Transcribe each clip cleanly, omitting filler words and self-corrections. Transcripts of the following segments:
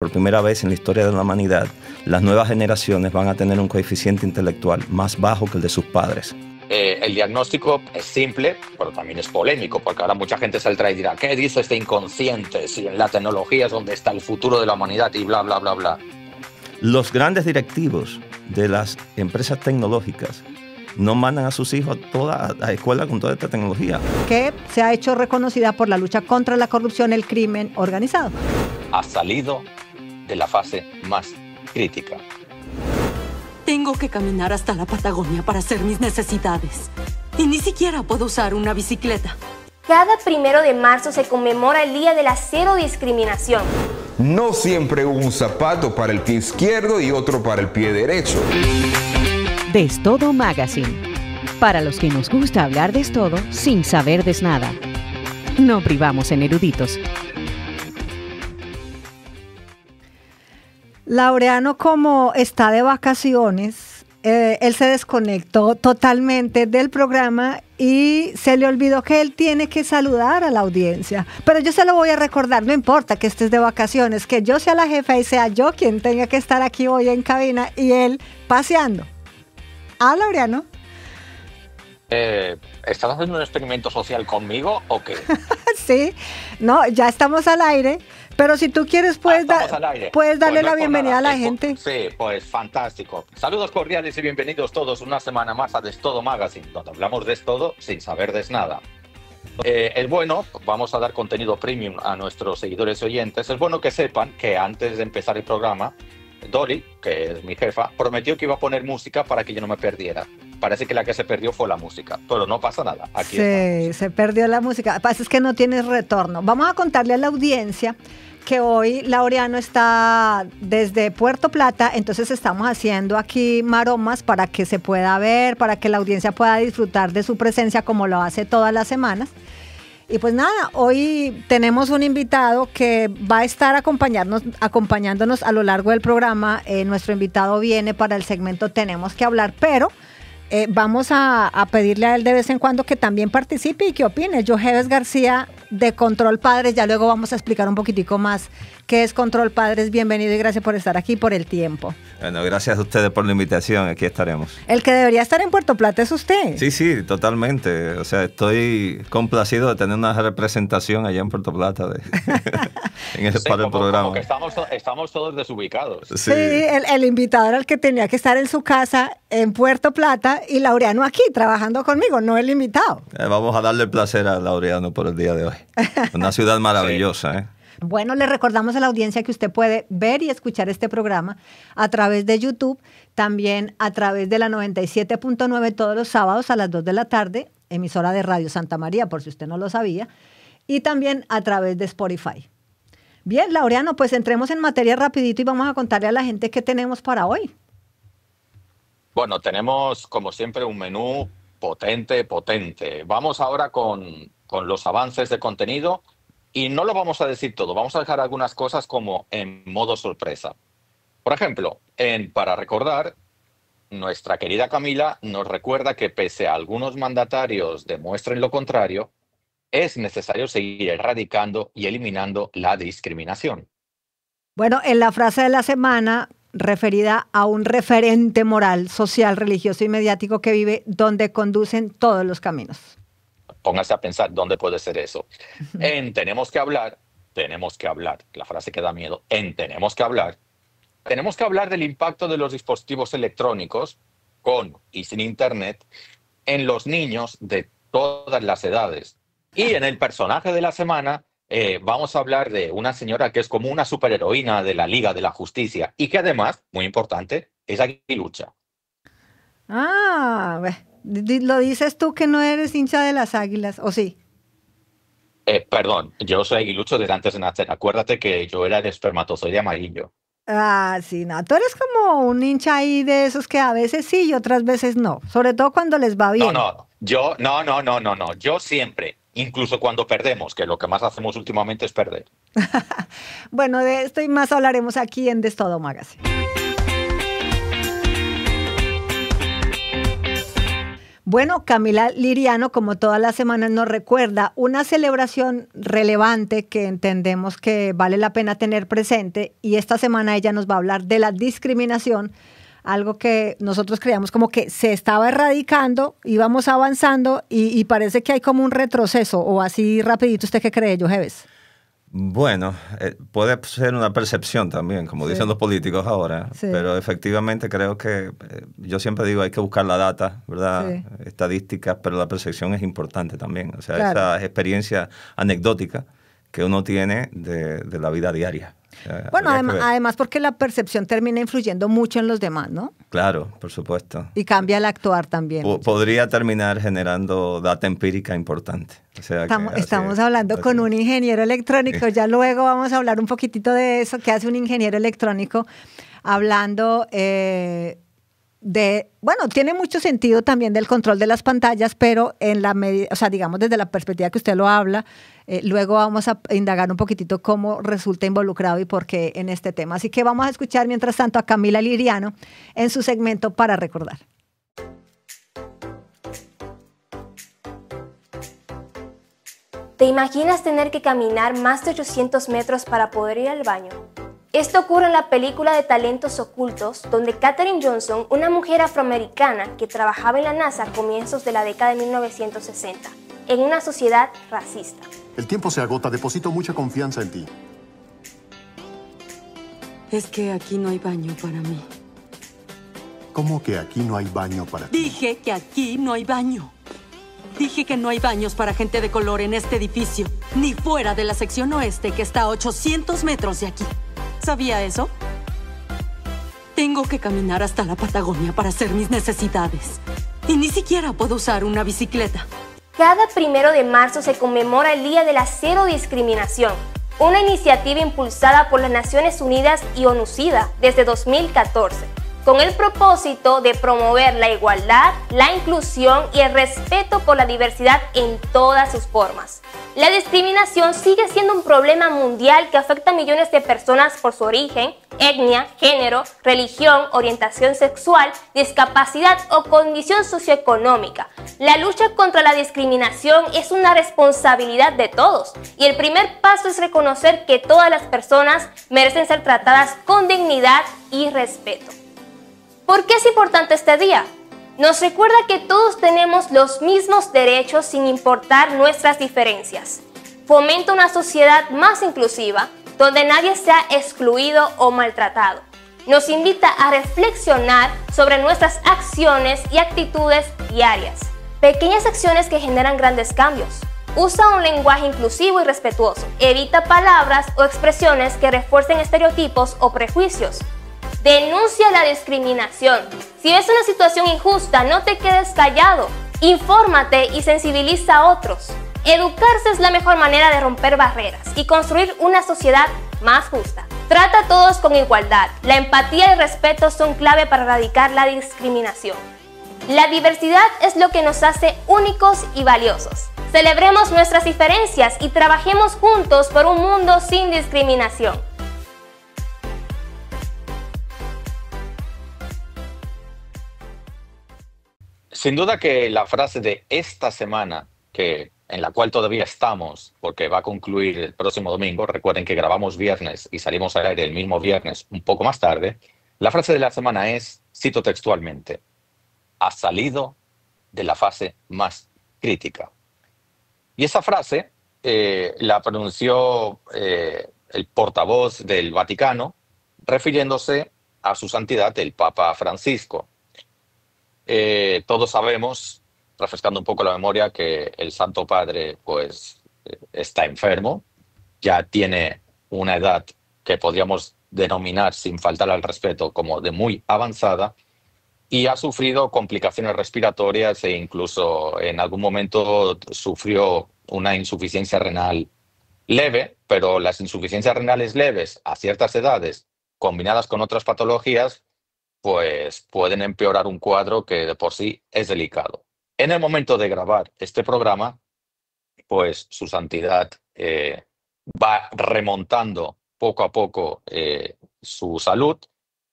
por primera vez en la historia de la humanidad, las nuevas generaciones van a tener un coeficiente intelectual más bajo que el de sus padres. El diagnóstico es simple, pero también es polémico, porque ahora mucha gente saldrá y dirá, ¿qué dice este inconsciente? Si en la tecnología es donde está el futuro de la humanidad y bla, bla, bla, bla. Los grandes directivos de las empresas tecnológicas no mandan a sus hijos a toda la escuela con toda esta tecnología. Que se ha hecho reconocida por la lucha contra la corrupción y el crimen organizado. Ha salido de la fase más crítica. Tengo que caminar hasta la Patagonia para hacer mis necesidades. Y ni siquiera puedo usar una bicicleta. Cada 1 de marzo se conmemora el Día de la Cero Discriminación. No siempre un zapato para el pie izquierdo y otro para el pie derecho. Destodo Magazine. Para los que nos gusta hablar de todo sin saber de nada. No privamos en eruditos. Laureano, como está de vacaciones, él se desconectó totalmente del programa y se le olvidó que él tiene que saludar a la audiencia. Pero yo se lo voy a recordar, no importa que estés de vacaciones, que yo sea la jefa y sea yo quien tenga que estar aquí hoy en cabina y él paseando. ¿Ah, Laureano? ¿Estás haciendo un experimento social conmigo o qué? Sí, no, ya estamos al aire. Pero si tú quieres, puedes darle pues la bienvenida a la gente. Sí, pues fantástico. Saludos cordiales y bienvenidos todos una semana más a Destodo Magazine, donde hablamos de todo sin saber de nada. Es bueno, vamos a dar contenido premium a nuestros seguidores y oyentes. Es bueno que sepan que antes de empezar el programa, Dolly, que es mi jefa, prometió que iba a poner música para que yo no me perdiera. Parece que la que se perdió fue la música, pero no pasa nada. Aquí sí, se perdió la música. Lo que pasa es que no tienes retorno. Vamos a contarle a la audiencia que hoy Laureano está desde Puerto Plata, entonces estamos haciendo aquí maromas para que se pueda ver, para que la audiencia pueda disfrutar de su presencia como lo hace todas las semanas. Y pues nada, hoy tenemos un invitado que va a estar acompañándonos a lo largo del programa. Nuestro invitado viene para el segmento Tenemos que hablar, pero vamos a pedirle a él de vez en cuando que también participe y que opine. Yojeves García de Control Padres, ya luego vamos a explicar un poquitico más qué es Control Padres. Bienvenido y gracias por estar aquí, por el tiempo. Bueno, gracias a ustedes por la invitación, aquí estaremos. El que debería estar en Puerto Plata es usted. Sí, totalmente. O sea, estoy complacido de tener una representación allá en Puerto Plata en ese par de programa. Como que estamos todos desubicados. Sí, el invitado era el que tenía que estar en su casa en Puerto Plata y Laureano aquí trabajando conmigo, no el invitado. Vamos a darle el placer a Laureano por el día de hoy. Una ciudad maravillosa, sí. Bueno, le recordamos a la audiencia que usted puede ver y escuchar este programa a través de YouTube, también a través de la 97.9 todos los sábados a las 2 de la tarde, emisora de Radio Santa María, por si usted no lo sabía, y también a través de Spotify. Bien, Laureano, pues entremos en materia rapidito y vamos a contarle a la gente qué tenemos para hoy. Bueno, tenemos como siempre un menú potente. Vamos ahora con los avances de contenido. Y no lo vamos a decir todo, vamos a dejar algunas cosas como en modo sorpresa. Por ejemplo, para recordar, nuestra querida Camila nos recuerda que pese a algunos mandatarios demuestren lo contrario, es necesario seguir erradicando y eliminando la discriminación. Bueno, en la frase de la semana referida a un referente moral, social, religioso y mediático que vive donde conducen todos los caminos. Póngase a pensar dónde puede ser eso. En tenemos que hablar, la frase que da miedo, tenemos que hablar del impacto de los dispositivos electrónicos, con y sin internet, en los niños de todas las edades. Y en el personaje de la semana, vamos a hablar de una señora que es como una superheroína de la Liga de la Justicia y que además, muy importante, es aguilucha. Ah, ¿lo dices tú que no eres hincha de las Águilas, o sí? Perdón, yo soy aguilucho desde antes de nacer. Acuérdate que yo era el espermatozoide amarillo. Ah, sí, no. Tú eres como un hincha ahí de esos que a veces sí y otras veces no. Sobre todo cuando les va bien. No. Yo siempre, incluso cuando perdemos, que lo que más hacemos últimamente es perder. Bueno, de esto y más hablaremos aquí en Destodo Magazine. Bueno, Camila Liriano, como todas las semanas, nos recuerda una celebración relevante que entendemos que vale la pena tener presente, y esta semana ella nos va a hablar de la discriminación, algo que nosotros creíamos como que se estaba erradicando, íbamos avanzando y parece que hay como un retroceso, o así rapidito. ¿Usted qué cree, Yogeves? Bueno, puede ser una percepción también, como dicen los políticos ahora, pero efectivamente creo que, yo siempre digo, hay que buscar la data, ¿verdad? Estadísticas, pero la percepción es importante también. O sea, esa experiencia anecdótica que uno tiene de la vida diaria. Bueno, además porque la percepción termina influyendo mucho en los demás, ¿no? Claro, por supuesto. Y cambia el actuar también. Podría terminar generando data empírica importante. O sea, estamos hablando con un ingeniero electrónico, ya luego vamos a hablar un poquitito de eso, qué hace un ingeniero electrónico, hablando bueno, tiene mucho sentido también del control de las pantallas, pero en la medida, o sea, digamos desde la perspectiva que usted lo habla, luego vamos a indagar un poquitito cómo resulta involucrado y por qué en este tema. Así que vamos a escuchar mientras tanto a Camila Liriano en su segmento Para Recordar. ¿Te imaginas tener que caminar más de 800 metros para poder ir al baño? Esto ocurre en la película de Talentos Ocultos, donde Katherine Johnson, una mujer afroamericana que trabajaba en la NASA a comienzos de la década de 1960, en una sociedad racista. El tiempo se agota, deposito mucha confianza en ti. Es que aquí no hay baño para mí. ¿Cómo que aquí no hay baño para ti? Dije que aquí no hay baño. Dije que no hay baños para gente de color en este edificio, ni fuera de la sección oeste que está a 800 metros de aquí. ¿Sabía eso? Tengo que caminar hasta la Patagonia para hacer mis necesidades. Y ni siquiera puedo usar una bicicleta. Cada 1 de marzo se conmemora el Día de la Cero Discriminación, una iniciativa impulsada por las Naciones Unidas y ONU-SIDA desde 2014, con el propósito de promover la igualdad, la inclusión y el respeto por la diversidad en todas sus formas. La discriminación sigue siendo un problema mundial que afecta a millones de personas por su origen, etnia, género, religión, orientación sexual, discapacidad o condición socioeconómica. La lucha contra la discriminación es una responsabilidad de todos, y el primer paso es reconocer que todas las personas merecen ser tratadas con dignidad y respeto. ¿Por qué es importante este día? Nos recuerda que todos tenemos los mismos derechos sin importar nuestras diferencias. Fomenta una sociedad más inclusiva, donde nadie sea excluido o maltratado. Nos invita a reflexionar sobre nuestras acciones y actitudes diarias. Pequeñas acciones que generan grandes cambios. Usa un lenguaje inclusivo y respetuoso. Evita palabras o expresiones que refuercen estereotipos o prejuicios. Denuncia la discriminación. Si ves una situación injusta, no te quedes callado. Infórmate y sensibiliza a otros. Educarse es la mejor manera de romper barreras y construir una sociedad más justa. Trata a todos con igualdad. La empatía y el respeto son clave para erradicar la discriminación. La diversidad es lo que nos hace únicos y valiosos. Celebremos nuestras diferencias y trabajemos juntos por un mundo sin discriminación. Sin duda que la frase de esta semana, en la cual todavía estamos, porque va a concluir el próximo domingo, recuerden que grabamos viernes y salimos al aire el mismo viernes un poco más tarde, la frase de la semana es, cito textualmente, "has salido de la fase más crítica". Y esa frase la pronunció el portavoz del Vaticano, refiriéndose a su santidad el Papa Francisco. Todos sabemos, refrescando un poco la memoria, que el Santo Padre pues está enfermo, ya tiene una edad que podríamos denominar, sin faltar al respeto, como de muy avanzada, y ha sufrido complicaciones respiratorias e incluso en algún momento sufrió una insuficiencia renal leve, pero las insuficiencias renales leves a ciertas edades, combinadas con otras patologías, pues pueden empeorar un cuadro que de por sí es delicado. En el momento de grabar este programa, pues su santidad va remontando poco a poco su salud,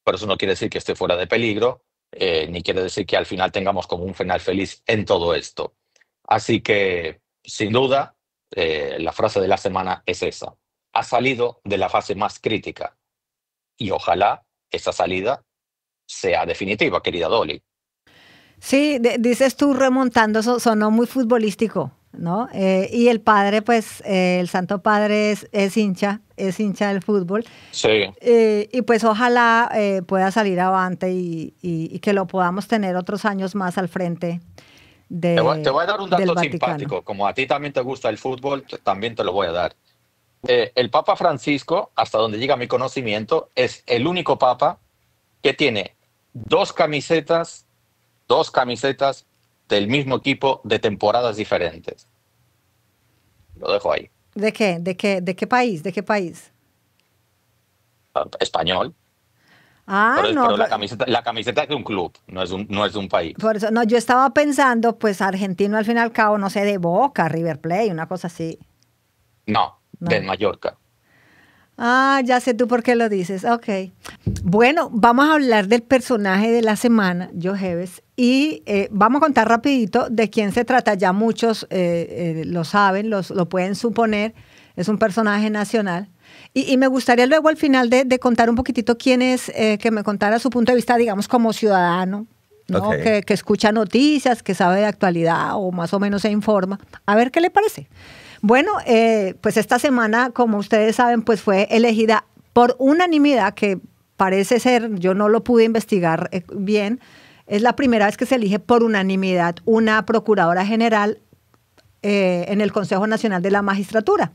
pero eso no quiere decir que esté fuera de peligro. ni quiere decir que al final tengamos como un final feliz en todo esto. Así que, sin duda, la frase de la semana es esa. Ha salido de la fase más crítica y ojalá esa salida sea definitiva, querida Dolly. Sí, dices tú remontando, sonó muy futbolístico, ¿no? Y el padre, pues, el Santo Padre es hincha del fútbol. Sí. Y pues ojalá pueda salir avante y que lo podamos tener otros años más al frente Te voy a dar un dato simpático. Como a ti también te gusta el fútbol, también te lo voy a dar. El Papa Francisco, hasta donde llega mi conocimiento, es el único papa que tiene dos camisetas del mismo equipo de temporadas diferentes. Lo dejo ahí. ¿De qué? ¿De qué país? ¿De qué país? Español. Pero la camiseta es de un club, no es de un país. Por eso, no, yo estaba pensando, pues argentino al fin y al cabo, no sé, de Boca, River Plate, una cosa así. No, del Mallorca. Ah, ya sé tú por qué lo dices. Ok. Bueno, vamos a hablar del personaje de la semana, Yogeves, y vamos a contar rapidito de quién se trata. Ya muchos lo saben, lo pueden suponer. Es un personaje nacional. Y me gustaría luego al final de contar un poquitito quién es, que me contara su punto de vista, digamos, como ciudadano, ¿no? Okay. Que escucha noticias, que sabe de actualidad o más o menos se informa. A ver qué le parece. Bueno, pues esta semana, como ustedes saben, pues fue elegida por unanimidad, que parece ser, yo no lo pude investigar bien, es la primera vez que se elige por unanimidad una procuradora general en el Consejo Nacional de la Magistratura.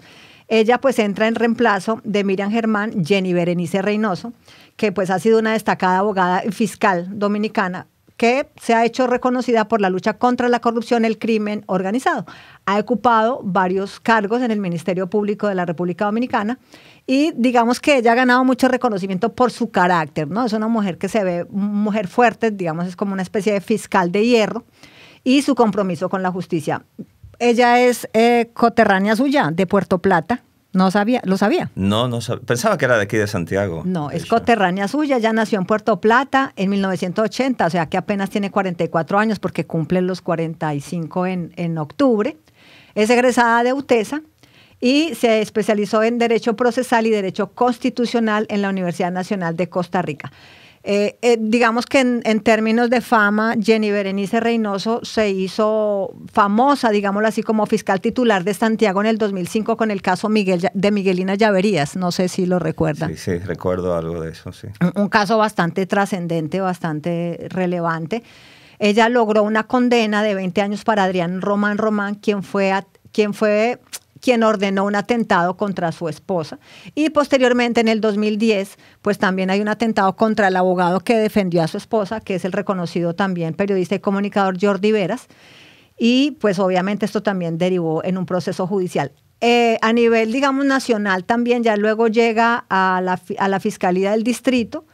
Ella pues entra en reemplazo de Miriam Germán Jenny Berenice Reynoso, que pues ha sido una destacada abogada y fiscal dominicana que se ha hecho reconocida por la lucha contra la corrupción y el crimen organizado. Ha ocupado varios cargos en el Ministerio Público de la República Dominicana y digamos que ella ha ganado mucho reconocimiento por su carácter, ¿no? Es una mujer que se ve, mujer fuerte, digamos, es como una especie de fiscal de hierro, y su compromiso con la justicia. Ella es coterránea suya, de Puerto Plata. ¿No sabía? ¿Lo sabía? No sabía. Pensaba que era de aquí de Santiago. No, es coterránea suya. Ya nació en Puerto Plata en 1980, o sea que apenas tiene 44 años porque cumple los 45 en octubre. Es egresada de UTESA y se especializó en Derecho Procesal y Derecho Constitucional en la Universidad Nacional de Costa Rica. Digamos que en términos de fama, Jenny Berenice Reynoso se hizo famosa, digámoslo así, como fiscal titular de Santiago en el 2005 con el caso de Miguelina Llaverías. No sé si lo recuerdan. Sí, recuerdo algo de eso, sí. Un caso bastante trascendente, bastante relevante. Ella logró una condena de 20 años para Adrián Román, quien ordenó un atentado contra su esposa. Y posteriormente, en el 2010, pues también hay un atentado contra el abogado que defendió a su esposa, que es el reconocido también periodista y comunicador Jordi Veras. Y pues obviamente esto también derivó en un proceso judicial. A nivel, digamos, nacional también ya luego llega a la Fiscalía del Distrito,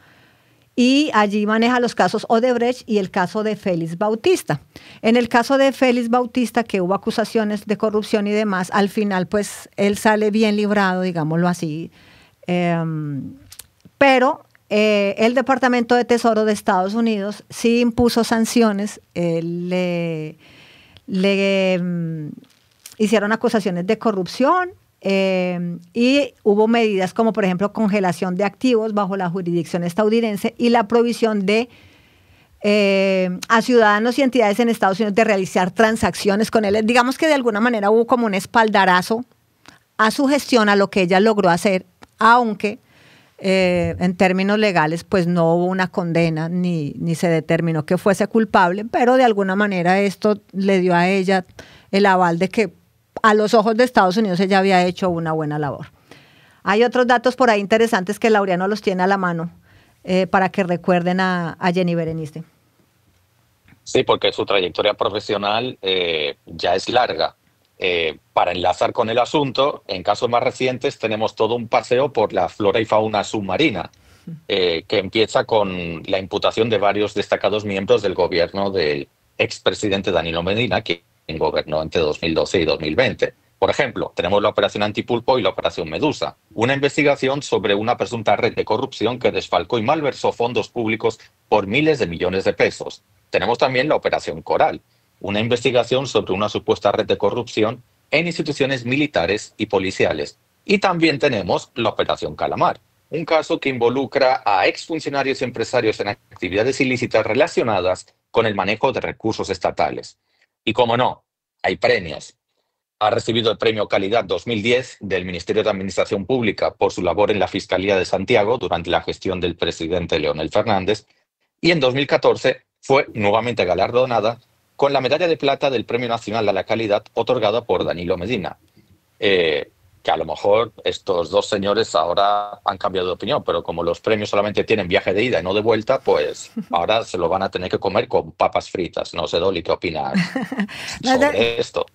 y allí maneja los casos Odebrecht y el caso de Félix Bautista. En el caso de Félix Bautista, que hubo acusaciones de corrupción y demás, al final pues él sale bien librado, digámoslo así. Pero el Departamento de Tesoro de Estados Unidos sí impuso sanciones, le hicieron acusaciones de corrupción, y hubo medidas como, por ejemplo, congelación de activos bajo la jurisdicción estadounidense y la prohibición de a ciudadanos y entidades en Estados Unidos de realizar transacciones con él. Digamos que de alguna manera hubo como un espaldarazo a su gestión, a lo que ella logró hacer, aunque en términos legales pues no hubo una condena ni se determinó que fuese culpable, pero de alguna manera esto le dio a ella el aval de que a los ojos de Estados Unidos ella había hecho una buena labor. Hay otros datos por ahí interesantes que Laureano los tiene a la mano para que recuerden a Jenny Berenice. Sí, porque su trayectoria profesional ya es larga. Para enlazar con el asunto, en casos más recientes tenemos todo un paseo por la flora y fauna submarina, que empieza con la imputación de varios destacados miembros del gobierno del expresidente Danilo Medina, que gobernó entre 2012 y 2020. Por ejemplo, tenemos la Operación Antipulpo y la Operación Medusa, una investigación sobre una presunta red de corrupción que desfalcó y malversó fondos públicos por miles de millones de pesos. Tenemos también la Operación Coral, una investigación sobre una supuesta red de corrupción en instituciones militares y policiales. Y también tenemos la Operación Calamar, un caso que involucra a exfuncionarios y empresarios en actividades ilícitas relacionadas con el manejo de recursos estatales. Y como no, hay premios. Ha recibido el Premio Calidad 2010 del Ministerio de Administración Pública por su labor en la Fiscalía de Santiago durante la gestión del presidente Leonel Fernández. Y en 2014 fue nuevamente galardonada con la Medalla de Plata del Premio Nacional a la Calidad otorgada por Danilo Medina. Que a lo mejor estos dos señores ahora han cambiado de opinión, pero como los premios solamente tienen viaje de ida y no de vuelta, pues ahora se lo van a tener que comer con papas fritas. No sé, Dolly, ¿qué opinas sobre esto?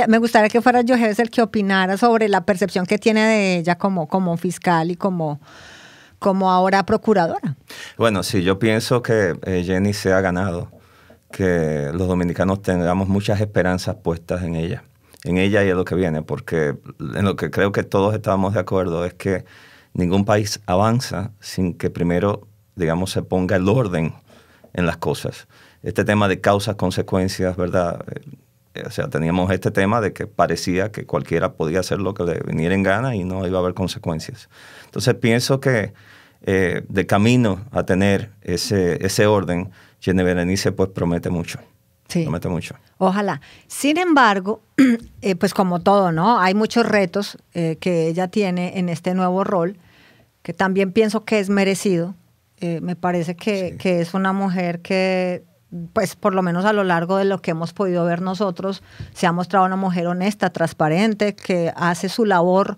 Me gustaría que fuera Yogeves el que opinara sobre la percepción que tiene de ella como fiscal y como ahora procuradora. Bueno, sí, yo pienso que Jenny se ha ganado que los dominicanos tengamos muchas esperanzas puestas en ella y en lo que viene, porque en lo que creo que todos estábamos de acuerdo es que ningún país avanza sin que primero, digamos, se ponga el orden en las cosas. Este tema de causas, consecuencias, ¿verdad? O sea, teníamos este tema de que parecía que cualquiera podía hacer lo que le viniera en gana y no iba a haber consecuencias. Entonces pienso que de camino a tener ese orden, Jenny Berenice pues promete mucho. Sí. Promete mucho. Ojalá. Sin embargo, pues como todo, ¿no? Hay muchos retos que ella tiene en este nuevo rol, que también pienso que es merecido. Me parece que es una mujer que, pues por lo menos a lo largo de lo que hemos podido ver nosotros, se ha mostrado una mujer honesta, transparente, que hace su labor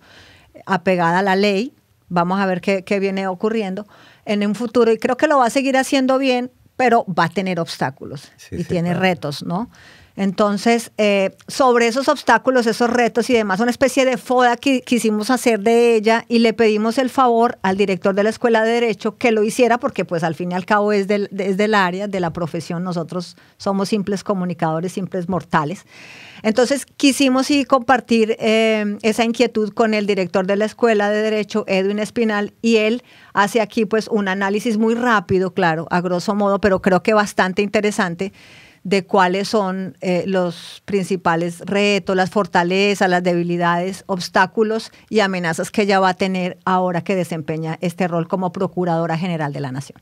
apegada a la ley. Vamos a ver qué viene ocurriendo en un futuro y creo que lo va a seguir haciendo bien, pero va a tener obstáculos y tiene retos, ¿no? Entonces, sobre esos obstáculos, esos retos y demás, una especie de foda que quisimos hacer de ella y le pedimos el favor al director de la Escuela de Derecho que lo hiciera porque pues al fin y al cabo es del área, de la profesión, nosotros somos simples comunicadores, simples mortales. Entonces quisimos compartir esa inquietud con el director de la Escuela de Derecho, Edwin Espinal, y él hace aquí pues un análisis muy rápido, claro, a grosso modo, pero creo que bastante interesante de cuáles son los principales retos, las fortalezas, las debilidades, obstáculos y amenazas que ella va a tener ahora que desempeña este rol como Procuradora General de la Nación.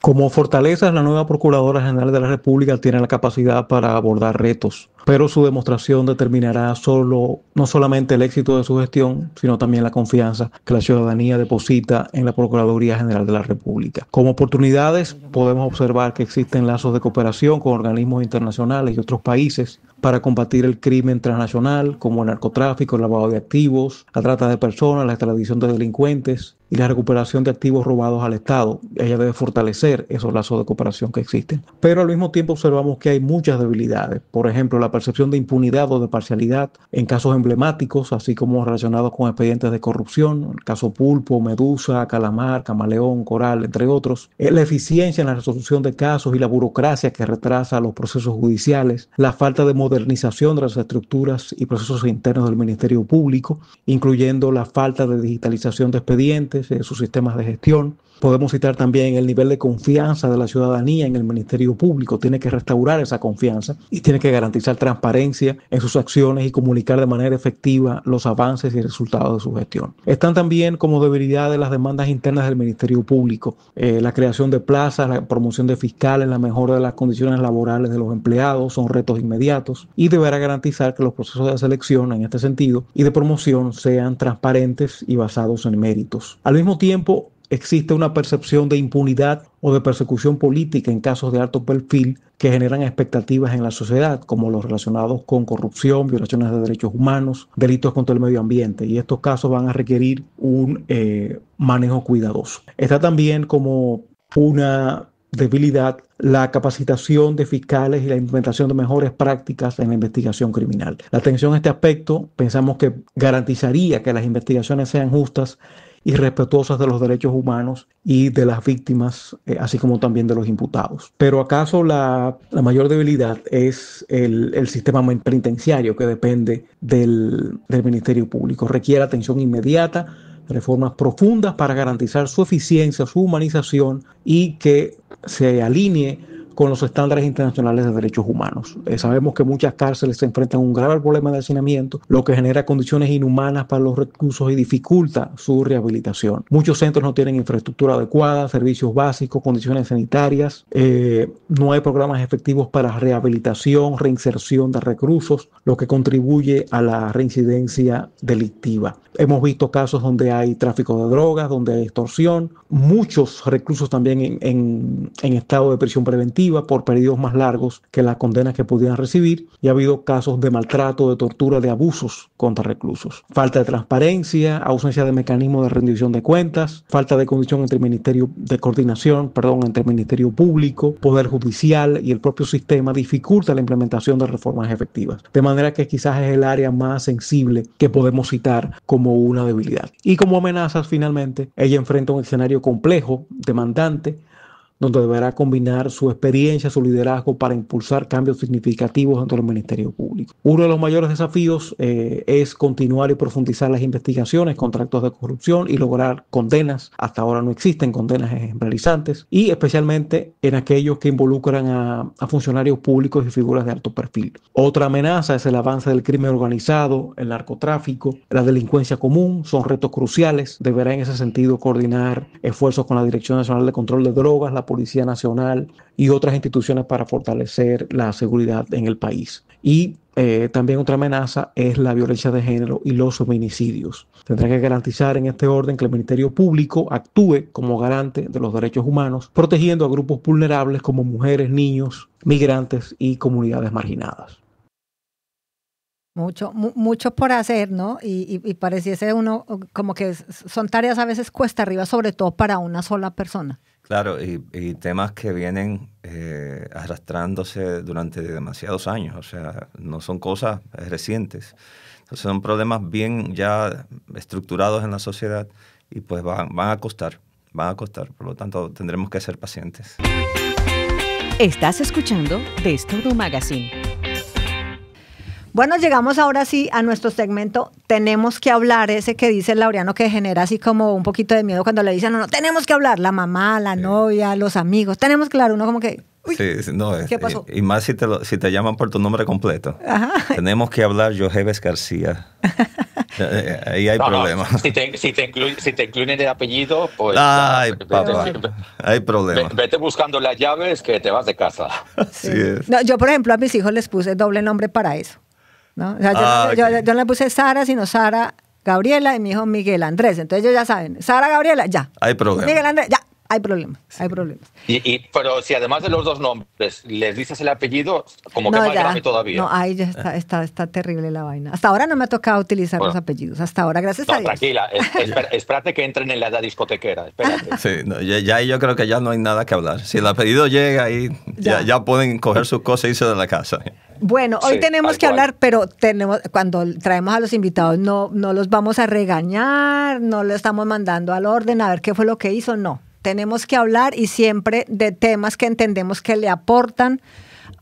Como fortalezas, la nueva Procuradora General de la República tiene la capacidad para abordar retos, pero su demostración determinará no solamente el éxito de su gestión, sino también la confianza que la ciudadanía deposita en la Procuraduría General de la República. Como oportunidades, podemos observar que existen lazos de cooperación con organismos internacionales y otros países para combatir el crimen transnacional, como el narcotráfico, el lavado de activos, la trata de personas, la extradición de delincuentes y la recuperación de activos robados al Estado. Ella debe fortalecer esos lazos de cooperación que existen. Pero al mismo tiempo observamos que hay muchas debilidades. Por ejemplo, la percepción de impunidad o de parcialidad en casos emblemáticos, así como relacionados con expedientes de corrupción, el caso Pulpo, Medusa, Calamar, Camaleón, Coral, entre otros. La eficiencia en la resolución de casos y la burocracia que retrasa los procesos judiciales, la falta de modernización de las estructuras y procesos internos del Ministerio Público, incluyendo la falta de digitalización de expedientes, sus sistemas de gestión. Podemos citar también el nivel de confianza de la ciudadanía en el Ministerio Público. Tiene que restaurar esa confianza y tiene que garantizar transparencia en sus acciones y comunicar de manera efectiva los avances y resultados de su gestión. Están también como debilidades las demandas internas del Ministerio Público, la creación de plazas, la promoción de fiscales, la mejora de las condiciones laborales de los empleados, son retos inmediatos y deberá garantizar que los procesos de selección en este sentido y de promoción sean transparentes y basados en méritos. Al mismo tiempo, existe una percepción de impunidad o de persecución política en casos de alto perfil que generan expectativas en la sociedad, como los relacionados con corrupción, violaciones de derechos humanos, delitos contra el medio ambiente, y estos casos van a requerir un manejo cuidadoso. Está también como una debilidad la capacitación de fiscales y la implementación de mejores prácticas en la investigación criminal. La atención a este aspecto pensamos que garantizaría que las investigaciones sean justas y respetuosas de los derechos humanos y de las víctimas, así como también de los imputados. Pero ¿acaso la mayor debilidad es el sistema penitenciario, que depende del Ministerio Público? Requiere atención inmediata reformas profundas para garantizar su eficiencia, su humanización y que se alinee con los estándares internacionales de derechos humanos. Sabemos que muchas cárceles se enfrentan a un grave problema de hacinamiento, lo que genera condiciones inhumanas para los reclusos y dificulta su rehabilitación. Muchos centros no tienen infraestructura adecuada, servicios básicos, condiciones sanitarias, no hay programas efectivos para rehabilitación, reinserción de reclusos, lo que contribuye a la reincidencia delictiva. Hemos visto casos donde hay tráfico de drogas, donde hay extorsión, muchos reclusos también en estado de prisión preventiva por periodos más largos que las condenas que pudieran recibir, y ha habido casos de maltrato, de tortura, de abusos contra reclusos. Falta de transparencia, ausencia de mecanismos de rendición de cuentas, falta de condición entre coordinación entre el Ministerio Público, Poder Judicial y el propio sistema dificulta la implementación de reformas efectivas. De manera que quizás es el área más sensible que podemos citar como una debilidad. Y como amenazas, finalmente, ella enfrenta un escenario complejo, demandante, donde deberá combinar su experiencia, su liderazgo para impulsar cambios significativos dentro del Ministerio Público. Uno de los mayores desafíos es continuar y profundizar las investigaciones contra actos de corrupción y lograr condenas. Hasta ahora no existen condenas ejemplarizantes, y especialmente en aquellos que involucran a funcionarios públicos y figuras de alto perfil. Otra amenaza es el avance del crimen organizado, el narcotráfico, la delincuencia común. Son retos cruciales. Deberá en ese sentido coordinar esfuerzos con la Dirección Nacional de Control de Drogas, la Policía Nacional y otras instituciones para fortalecer la seguridad en el país. Y también otra amenaza es la violencia de género y los feminicidios. Tendrá que garantizar en este orden que el Ministerio Público actúe como garante de los derechos humanos, protegiendo a grupos vulnerables como mujeres, niños, migrantes y comunidades marginadas. Mucho por hacer, ¿no? Y pareciese uno como que son tareas a veces cuesta arriba, sobre todo para una sola persona. Claro, y temas que vienen arrastrándose durante demasiados años, o sea, no son cosas recientes. Entonces son problemas bien ya estructurados en la sociedad y pues van a costar, por lo tanto tendremos que ser pacientes. Estás escuchando De Todo Magazine. Bueno, llegamos ahora sí a nuestro segmento Tenemos que hablar, ese que dice Laureano que genera así como un poquito de miedo cuando le dicen, no, tenemos que hablar, la mamá, la novia, los amigos, tenemos que hablar, uno como que, uy, ¿qué pasó? Y más si te llaman por tu nombre completo. Ajá. Tenemos que hablar Yoheves García. Ahí hay problemas. No. Si te incluyen el apellido, pues... Ay, papá, hay problemas. Vete buscando las llaves que te vas de casa. Sí. No, yo, por ejemplo, a mis hijos les puse doble nombre para eso, ¿no? O sea, yo no le puse Sara, sino Sara Gabriela, y mi hijo Miguel Andrés. Entonces ellos ya saben, Sara Gabriela, ya. Hay problemas. Miguel Andrés, ya. Hay problemas, sí. Hay problemas. Pero si además de los dos nombres les dices el apellido, como que más grave todavía. No, ahí ya está terrible la vaina. Hasta ahora no me ha tocado utilizar los apellidos. Hasta ahora, gracias a Dios. Tranquila, espérate que entren en la edad discotequera. Espérate. Sí, ya yo creo que ya no hay nada que hablar. Si el apellido llega ahí, ya pueden coger sus cosas e irse de la casa. Bueno, hoy tenemos que hablar, pero cuando traemos a los invitados no los vamos a regañar, no lo estamos mandando al orden a ver qué fue lo que hizo, no. Tenemos que hablar y siempre de temas que entendemos que le aportan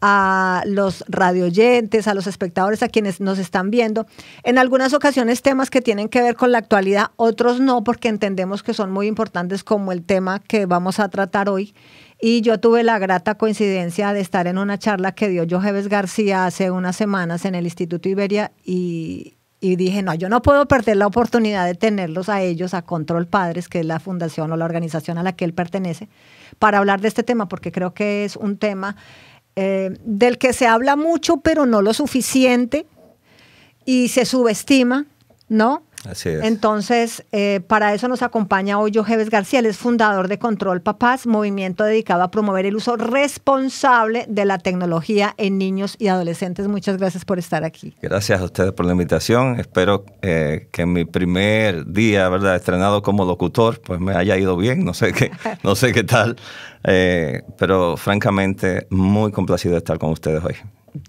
a los radioyentes, a los espectadores, a quienes nos están viendo. En algunas ocasiones temas que tienen que ver con la actualidad, otros no, porque entendemos que son muy importantes, como el tema que vamos a tratar hoy. Y yo tuve la grata coincidencia de estar en una charla que dio Yoheves García hace unas semanas en el Instituto Iberia y dije, no, yo no puedo perder la oportunidad de tenerlos a ellos, a Control Padres, que es la fundación o la organización a la que él pertenece, para hablar de este tema, porque creo que es un tema del que se habla mucho, pero no lo suficiente, y se subestima, ¿no? Así es. Entonces, para eso nos acompaña hoy Yoheves García. Él es fundador de Control Papás, movimiento dedicado a promover el uso responsable de la tecnología en niños y adolescentes. Muchas gracias por estar aquí. Gracias a ustedes por la invitación. Espero que en mi primer día, ¿verdad?, estrenado como locutor, pues me haya ido bien. No sé qué tal, pero francamente muy complacido de estar con ustedes hoy.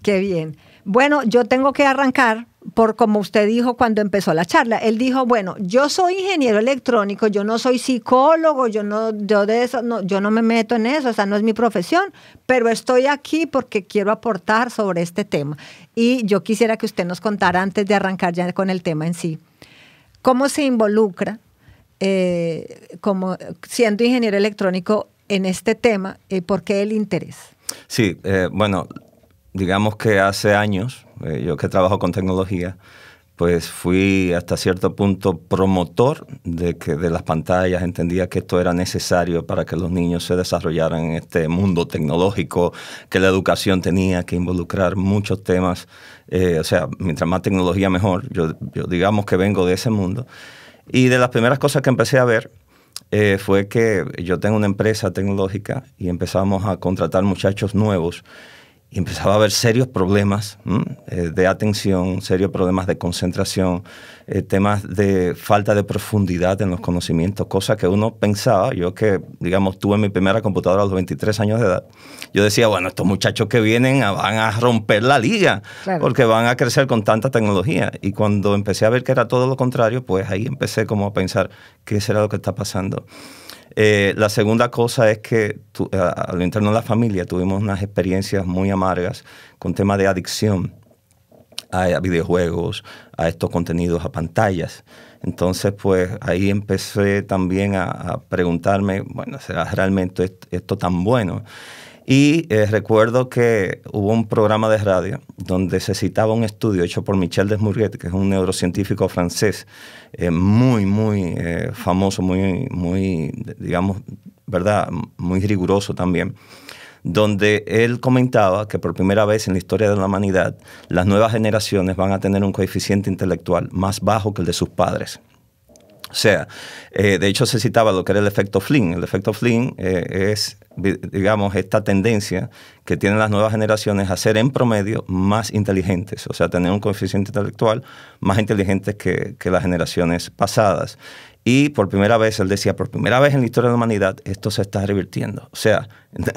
Qué bien. Bueno, yo tengo que arrancar por como usted dijo cuando empezó la charla. Él dijo, bueno, yo soy ingeniero electrónico, yo no soy psicólogo, yo no me meto en eso, esa no es mi profesión, pero estoy aquí porque quiero aportar sobre este tema. Y yo quisiera que usted nos contara, antes de arrancar ya con el tema en sí, cómo se involucra como siendo ingeniero electrónico en este tema? ¿Por qué el interés? Sí, bueno, digamos que hace años, yo que trabajo con tecnología, pues fui hasta cierto punto promotor de las pantallas. Entendía que esto era necesario para que los niños se desarrollaran en este mundo tecnológico, que la educación tenía que involucrar muchos temas. O sea, mientras más tecnología, mejor. Yo digamos que vengo de ese mundo. Y de las primeras cosas que empecé a ver fue que yo tengo una empresa tecnológica y empezamos a contratar muchachos nuevos. Y empezaba a haber serios problemas de atención, serios problemas de concentración, temas de falta de profundidad en los conocimientos, cosas que uno pensaba. Yo que, digamos, tuve mi primera computadora a los 23 años de edad, yo decía, bueno, estos muchachos que vienen van a romper la liga, claro, porque van a crecer con tanta tecnología. Y cuando empecé a ver que era todo lo contrario, pues ahí empecé como a pensar, ¿qué será lo que está pasando? La segunda cosa es que a lo interno de la familia tuvimos unas experiencias muy amargas con temas de adicción a videojuegos, a estos contenidos, a pantallas. Entonces, pues ahí empecé también a preguntarme, bueno, ¿será realmente esto tan bueno? Y recuerdo que hubo un programa de radio donde se citaba un estudio hecho por Michel Desmourguet, que es un neurocientífico francés muy famoso, muy, digamos, ¿verdad?, muy riguroso también, donde él comentaba que por primera vez en la historia de la humanidad las nuevas generaciones van a tener un coeficiente intelectual más bajo que el de sus padres. O sea, de hecho se citaba lo que era el efecto Flynn. El efecto Flynn es, digamos, esta tendencia que tienen las nuevas generaciones a ser en promedio más inteligentes, o sea, tener un coeficiente intelectual más inteligente que las generaciones pasadas. Y por primera vez, él decía, por primera vez en la historia de la humanidad, esto se está revirtiendo. O sea,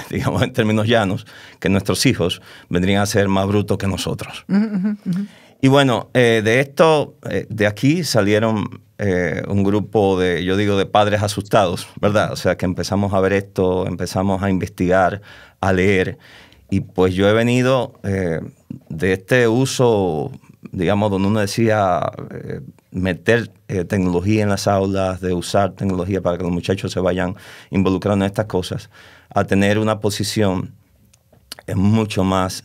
digamos en términos llanos, que nuestros hijos vendrían a ser más brutos que nosotros. Y bueno, de esto, de aquí salieron un grupo de padres asustados, ¿verdad? O sea, que empezamos a ver esto, empezamos a investigar, a leer. Y pues yo he venido de este uso, digamos, donde uno decía meter tecnología en las aulas, de usar tecnología para que los muchachos se vayan involucrando en estas cosas, a tener una posición mucho más,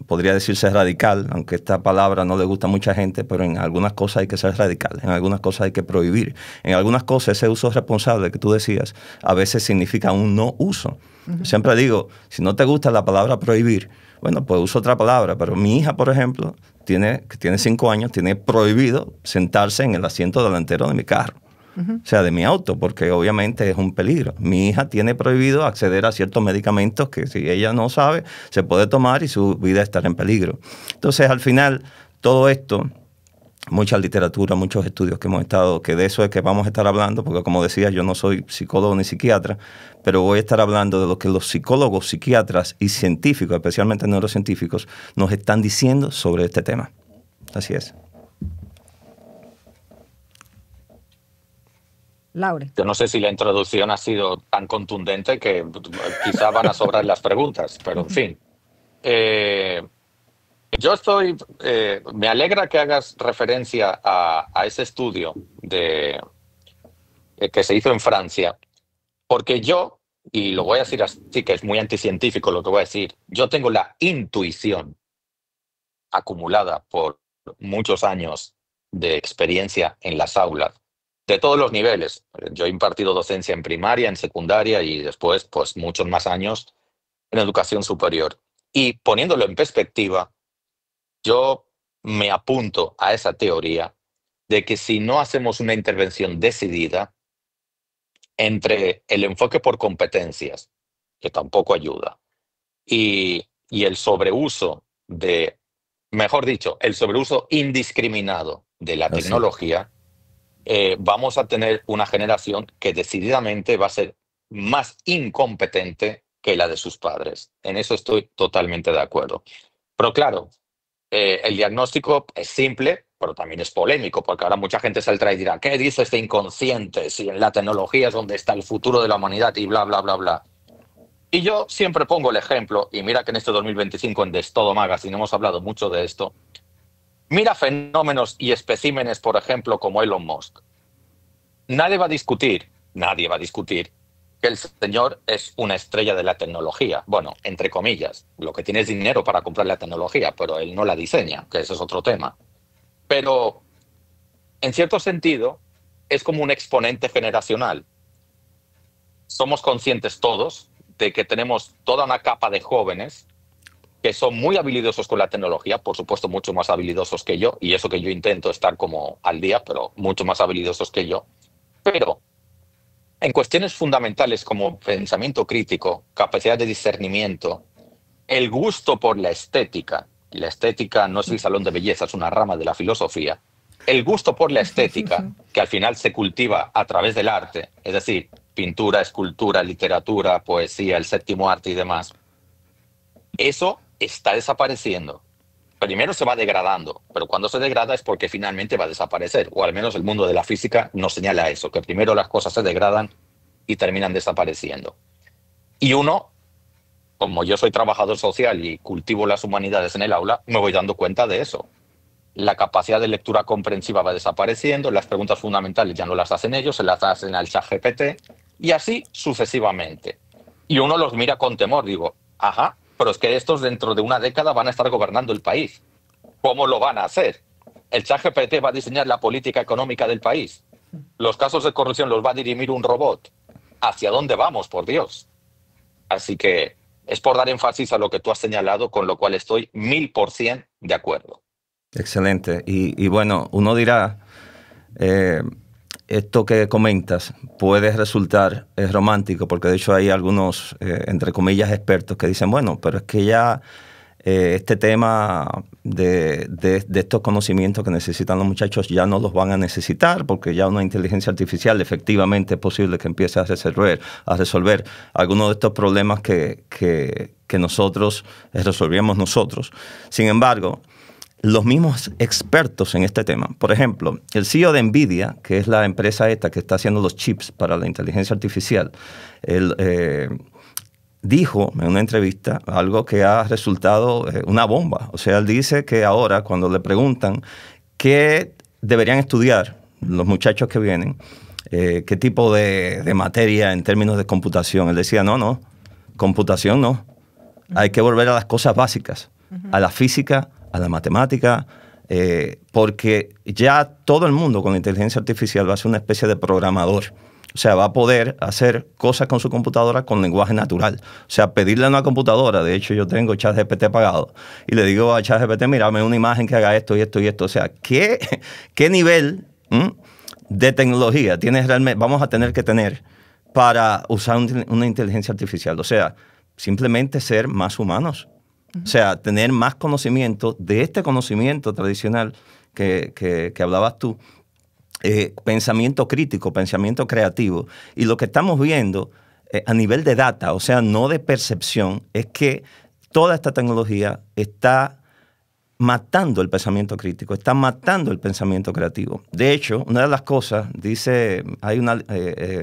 podría decirse radical, aunque esta palabra no le gusta a mucha gente, pero en algunas cosas hay que ser radical, en algunas cosas hay que prohibir, en algunas cosas ese uso responsable que tú decías a veces significa un no uso. Siempre digo, si no te gusta la palabra prohibir, bueno, pues uso otra palabra, pero mi hija, por ejemplo, que tiene 5 años, tiene prohibido sentarse en el asiento delantero de mi carro. O sea, de mi auto, porque obviamente es un peligro. Mi hija tiene prohibido acceder a ciertos medicamentos que si ella no sabe, se puede tomar y su vida estará en peligro. Entonces, al final, todo esto, mucha literatura, muchos estudios que hemos estado, que de eso es que vamos a estar hablando, porque como decía, yo no soy psicólogo ni psiquiatra, pero voy a estar hablando de lo que los psicólogos, psiquiatras y científicos, especialmente neurocientíficos, nos están diciendo sobre este tema. Así es. Laure. Yo no sé si la introducción ha sido tan contundente que quizá van a sobrar las preguntas, pero en fin. Me alegra que hagas referencia a ese estudio que se hizo en Francia, porque yo, y lo voy a decir así, que es muy anticientífico lo que voy a decir, yo tengo la intuición acumulada por muchos años de experiencia en las aulas, de todos los niveles. Yo he impartido docencia en primaria, en secundaria y después, pues, muchos más años en educación superior. Y poniéndolo en perspectiva, yo me apunto a esa teoría de que si no hacemos una intervención decidida entre el enfoque por competencias, que tampoco ayuda, y el sobreuso mejor dicho, el sobreuso indiscriminado de la tecnología, vamos a tener una generación que decididamente va a ser más incompetente que la de sus padres. En eso estoy totalmente de acuerdo. Pero claro, el diagnóstico es simple, pero también es polémico, porque ahora mucha gente saldrá y dirá, ¿qué dice este inconsciente? Si en la tecnología es donde está el futuro de la humanidad y bla, bla, bla, bla. Y yo siempre pongo el ejemplo, y mira que en este 2025 en Destodo Magazine hemos hablado mucho de esto. Mira fenómenos y especímenes, por ejemplo, como Elon Musk. nadie va a discutir que el señor es una estrella de la tecnología. Bueno, entre comillas, lo que tiene es dinero para comprar la tecnología, pero él no la diseña, que ese es otro tema. Pero, en cierto sentido, es como un exponente generacional. Somos conscientes todos de que tenemos toda una capa de jóvenes que son muy habilidosos con la tecnología, por supuesto mucho más habilidosos que yo, y eso que yo intento estar como al día, pero mucho más habilidosos que yo. Pero en cuestiones fundamentales como pensamiento crítico, capacidad de discernimiento, el gusto por la estética, y la estética no es el salón de belleza, es una rama de la filosofía, el gusto por la estética, que al final se cultiva a través del arte, es decir, pintura, escultura, literatura, poesía, el séptimo arte y demás, eso está desapareciendo. Primero se va degradando, pero cuando se degrada es porque finalmente va a desaparecer, o al menos el mundo de la física nos señala eso, que primero las cosas se degradan y terminan desapareciendo. Y uno, como yo soy trabajador social y cultivo las humanidades en el aula, me voy dando cuenta de eso. La capacidad de lectura comprensiva va desapareciendo, las preguntas fundamentales ya no las hacen ellos, se las hacen al ChatGPT, y así sucesivamente. Y uno los mira con temor, digo, ajá, pero es que estos dentro de una década van a estar gobernando el país. ¿Cómo lo van a hacer? ¿El ChatGPT va a diseñar la política económica del país? ¿Los casos de corrupción los va a dirimir un robot? ¿Hacia dónde vamos, por Dios? Así que es por dar énfasis a lo que tú has señalado, con lo cual estoy 1000% de acuerdo. Excelente. Y bueno, uno dirá, esto que comentas puede resultar romántico, porque de hecho hay algunos, entre comillas, expertos que dicen, bueno, pero es que ya este tema de estos conocimientos que necesitan los muchachos ya no los van a necesitar, porque ya una inteligencia artificial efectivamente es posible que empiece a resolver algunos de estos problemas que nosotros resolvíamos nosotros. Sin embargo, los mismos expertos en este tema, por ejemplo, el CEO de NVIDIA, que es la empresa esta que está haciendo los chips para la inteligencia artificial, dijo en una entrevista algo que ha resultado una bomba. O sea, él dice que ahora cuando le preguntan qué deberían estudiar los muchachos que vienen, qué tipo de materia en términos de computación, él decía, no, computación no. Hay que volver a las cosas básicas, a la física, a la matemática, porque ya todo el mundo con la inteligencia artificial va a ser una especie de programador. O sea, va a poder hacer cosas con su computadora con lenguaje natural. O sea, pedirle a una computadora, de hecho yo tengo ChatGPT pagado, y le digo a ChatGPT, mírame una imagen que haga esto y esto y esto. O sea, ¿qué nivel de tecnología vamos a tener que tener para usar una inteligencia artificial? O sea, simplemente ser más humanos. O sea, tener más conocimiento de este conocimiento tradicional que hablabas tú, pensamiento crítico, pensamiento creativo. Y lo que estamos viendo a nivel de data, o sea, no de percepción, es que toda esta tecnología está matando el pensamiento crítico, está matando el pensamiento creativo. De hecho, una de las cosas, dice,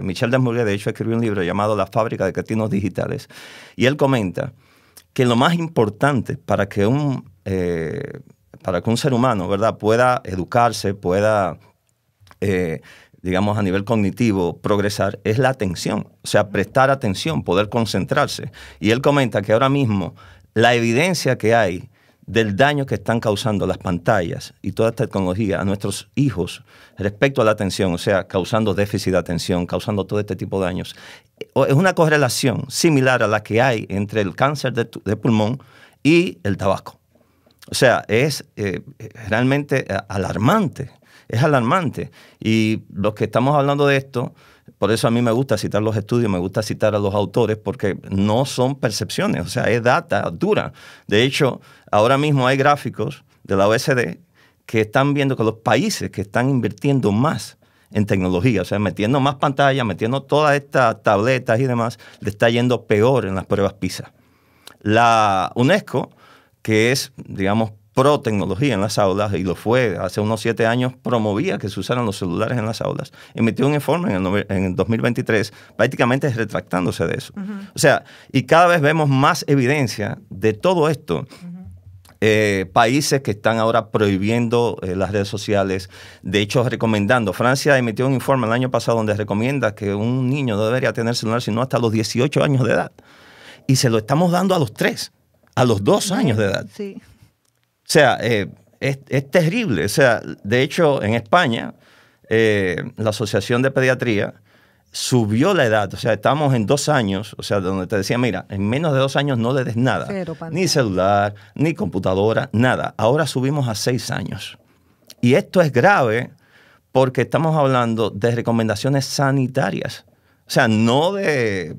Michel Desmoulins, de hecho, escribió un libro llamado La fábrica de cretinos digitales, y él comenta que lo más importante para que un ser humano, ¿verdad?, pueda educarse, pueda, digamos, a nivel cognitivo, progresar, es la atención. O sea, prestar atención, poder concentrarse. Y él comenta que ahora mismo la evidencia que hay del daño que están causando las pantallas y toda esta tecnología a nuestros hijos respecto a la atención, o sea, causando déficit de atención, causando todo este tipo de daños, es una correlación similar a la que hay entre el cáncer de pulmón y el tabaco. O sea, es realmente alarmante, es alarmante. Y los que estamos hablando de esto, por eso a mí me gusta citar los estudios, me gusta citar a los autores, porque no son percepciones, o sea, es data dura. De hecho, ahora mismo hay gráficos de la OECD que están viendo que los países que están invirtiendo más en tecnología, o sea, metiendo más pantallas, metiendo todas estas tabletas y demás, le está yendo peor en las pruebas PISA. La UNESCO, que es, digamos, pro tecnología en las aulas, y lo fue hace unos 7 años, promovía que se usaran los celulares en las aulas. Emitió un informe en el 2023 prácticamente retractándose de eso. O sea, y cada vez vemos más evidencia de todo esto Países que están ahora prohibiendo las redes sociales, de hecho recomendando. Francia emitió un informe el año pasado donde recomienda que un niño no debería tener celular sino hasta los 18 años de edad. Y se lo estamos dando a los 3, a los 2 años de edad. Sí. O sea, es terrible. O sea, de hecho, en España, la Asociación de Pediatría subió la edad. O sea, estamos en 2 años, o sea, donde te decía, mira, en menos de 2 años no le des nada. Ni celular, ni computadora, nada. Ahora subimos a 6 años. Y esto es grave porque estamos hablando de recomendaciones sanitarias. O sea, no de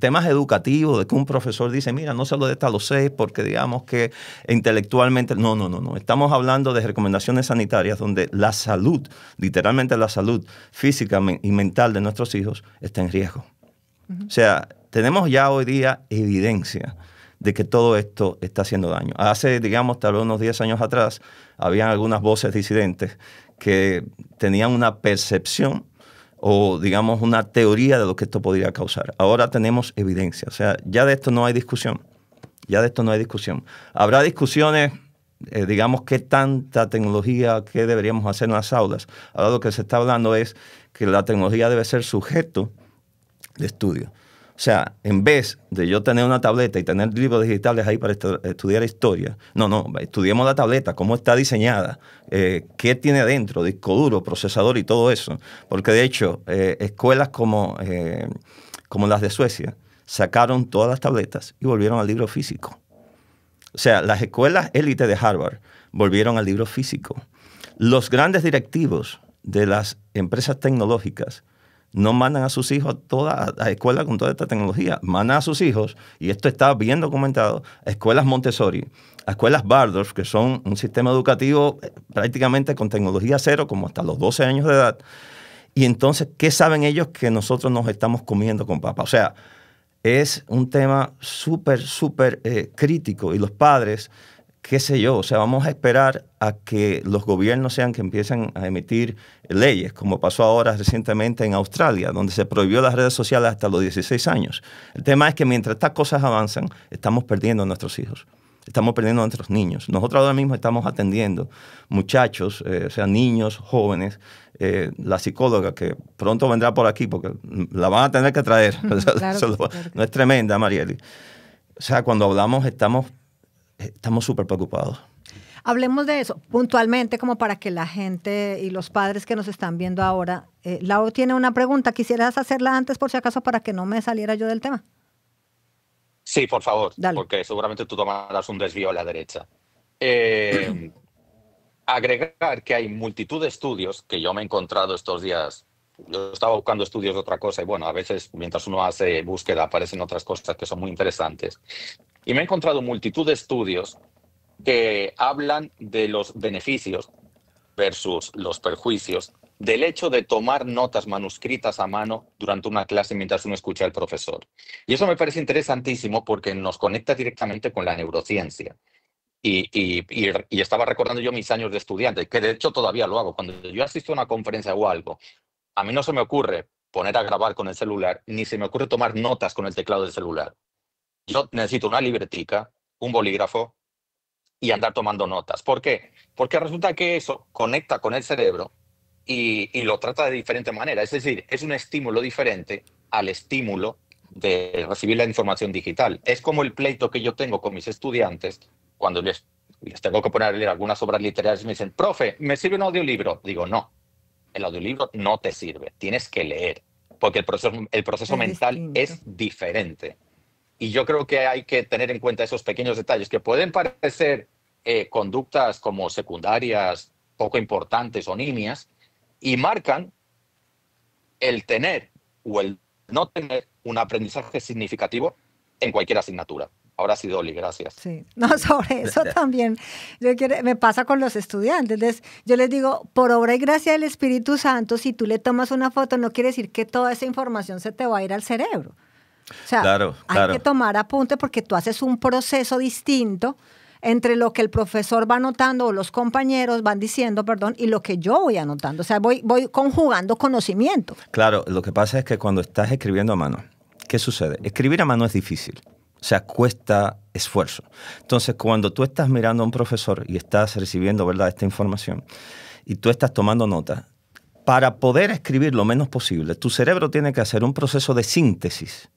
temas educativos, de que un profesor dice, mira, no se lo des a los 6 porque digamos que intelectualmente... No. Estamos hablando de recomendaciones sanitarias donde la salud, literalmente la salud física y mental de nuestros hijos está en riesgo. O sea, tenemos ya hoy día evidencia de que todo esto está haciendo daño. Hace, digamos, tal vez unos 10 años atrás, habían algunas voces disidentes que tenían una percepción o, digamos, una teoría de lo que esto podría causar. Ahora tenemos evidencia. O sea, ya de esto no hay discusión. Habrá discusiones, digamos, qué tanta tecnología, qué deberíamos hacer en las aulas. Ahora lo que se está hablando es que la tecnología debe ser sujeto de estudio. O sea, en vez de yo tener una tableta y tener libros digitales ahí para estudiar historia, no, estudiemos la tableta, cómo está diseñada, qué tiene adentro, disco duro, procesador y todo eso. Porque de hecho, escuelas como las de Suecia sacaron todas las tabletas y volvieron al libro físico. O sea, las escuelas élite de Harvard volvieron al libro físico. Los grandes directivos de las empresas tecnológicas no mandan a sus hijos a toda la escuela con toda esta tecnología. Mandan a sus hijos, y esto está bien documentado, a escuelas Montessori, a escuelas Waldorf, que son un sistema educativo prácticamente con tecnología cero, como hasta los 12 años de edad. Y entonces, ¿qué saben ellos que nosotros nos estamos comiendo con papa? O sea, es un tema súper crítico. Y los padres, qué sé yo, o sea, vamos a esperar a que los gobiernos sean que empiecen a emitir leyes, como pasó ahora recientemente en Australia, donde se prohibió las redes sociales hasta los 16 años. El tema es que mientras estas cosas avanzan, estamos perdiendo a nuestros hijos, estamos perdiendo a nuestros niños. Nosotros ahora mismo estamos atendiendo muchachos, o sea, niños, jóvenes. La psicóloga que pronto vendrá por aquí, porque la van a tener que traer. Claro, no es tremenda, Marieli. O sea, cuando hablamos estamos súper preocupados. Hablemos de eso puntualmente, como para que la gente y los padres que nos están viendo ahora. Lau tiene una pregunta. ¿Quisieras hacerla antes, por si acaso, para que no me saliera yo del tema? Sí, por favor. Dale. Porque seguramente tú tomarás un desvío a la derecha. Agregar que hay multitud de estudios que yo me he encontrado estos días. Yo estaba buscando estudios de otra cosa y bueno, a veces mientras uno hace búsqueda aparecen otras cosas que son muy interesantes. Y me he encontrado multitud de estudios que hablan de los beneficios versus los perjuicios del hecho de tomar notas manuscritas a mano durante una clase mientras uno escucha al profesor. Y eso me parece interesantísimo porque nos conecta directamente con la neurociencia. Y estaba recordando yo mis años de estudiante, que de hecho todavía lo hago. Cuando yo asisto a una conferencia o algo, a mí no se me ocurre poner a grabar con el celular, ni se me ocurre tomar notas con el teclado del celular. Yo necesito una libretica, un bolígrafo y andar tomando notas. ¿Por qué? Porque resulta que eso conecta con el cerebro y lo trata de diferente manera. Es decir, es un estímulo diferente al estímulo de recibir la información digital. Es como el pleito que yo tengo con mis estudiantes cuando les tengo que poner a leer algunas obras literarias y me dicen, profe, ¿me sirve un audiolibro? Digo, no, el audiolibro no te sirve, tienes que leer, porque el proceso mental distinto. Es diferente. Y yo creo que hay que tener en cuenta esos pequeños detalles que pueden parecer conductas como secundarias, poco importantes o nimias, y marcan el tener o el no tener un aprendizaje significativo en cualquier asignatura. Ahora sí, Dolly, gracias. Sí, no, sobre eso también me pasa con los estudiantes. Yo les digo, por obra y gracia del Espíritu Santo, si tú le tomas una foto, no quiere decir que toda esa información se te va a ir al cerebro. O sea, hay que tomar apunte porque tú haces un proceso distinto entre lo que el profesor va anotando o los compañeros van diciendo, y lo que yo voy anotando. O sea, voy conjugando conocimiento. Claro, lo que pasa es que cuando estás escribiendo a mano, ¿qué sucede? Escribir a mano es difícil. O sea, cuesta esfuerzo. Entonces, cuando tú estás mirando a un profesor y estás recibiendo, ¿verdad?, esta información, y tú estás tomando nota, para poder escribir lo menos posible, tu cerebro tiene que hacer un proceso de síntesis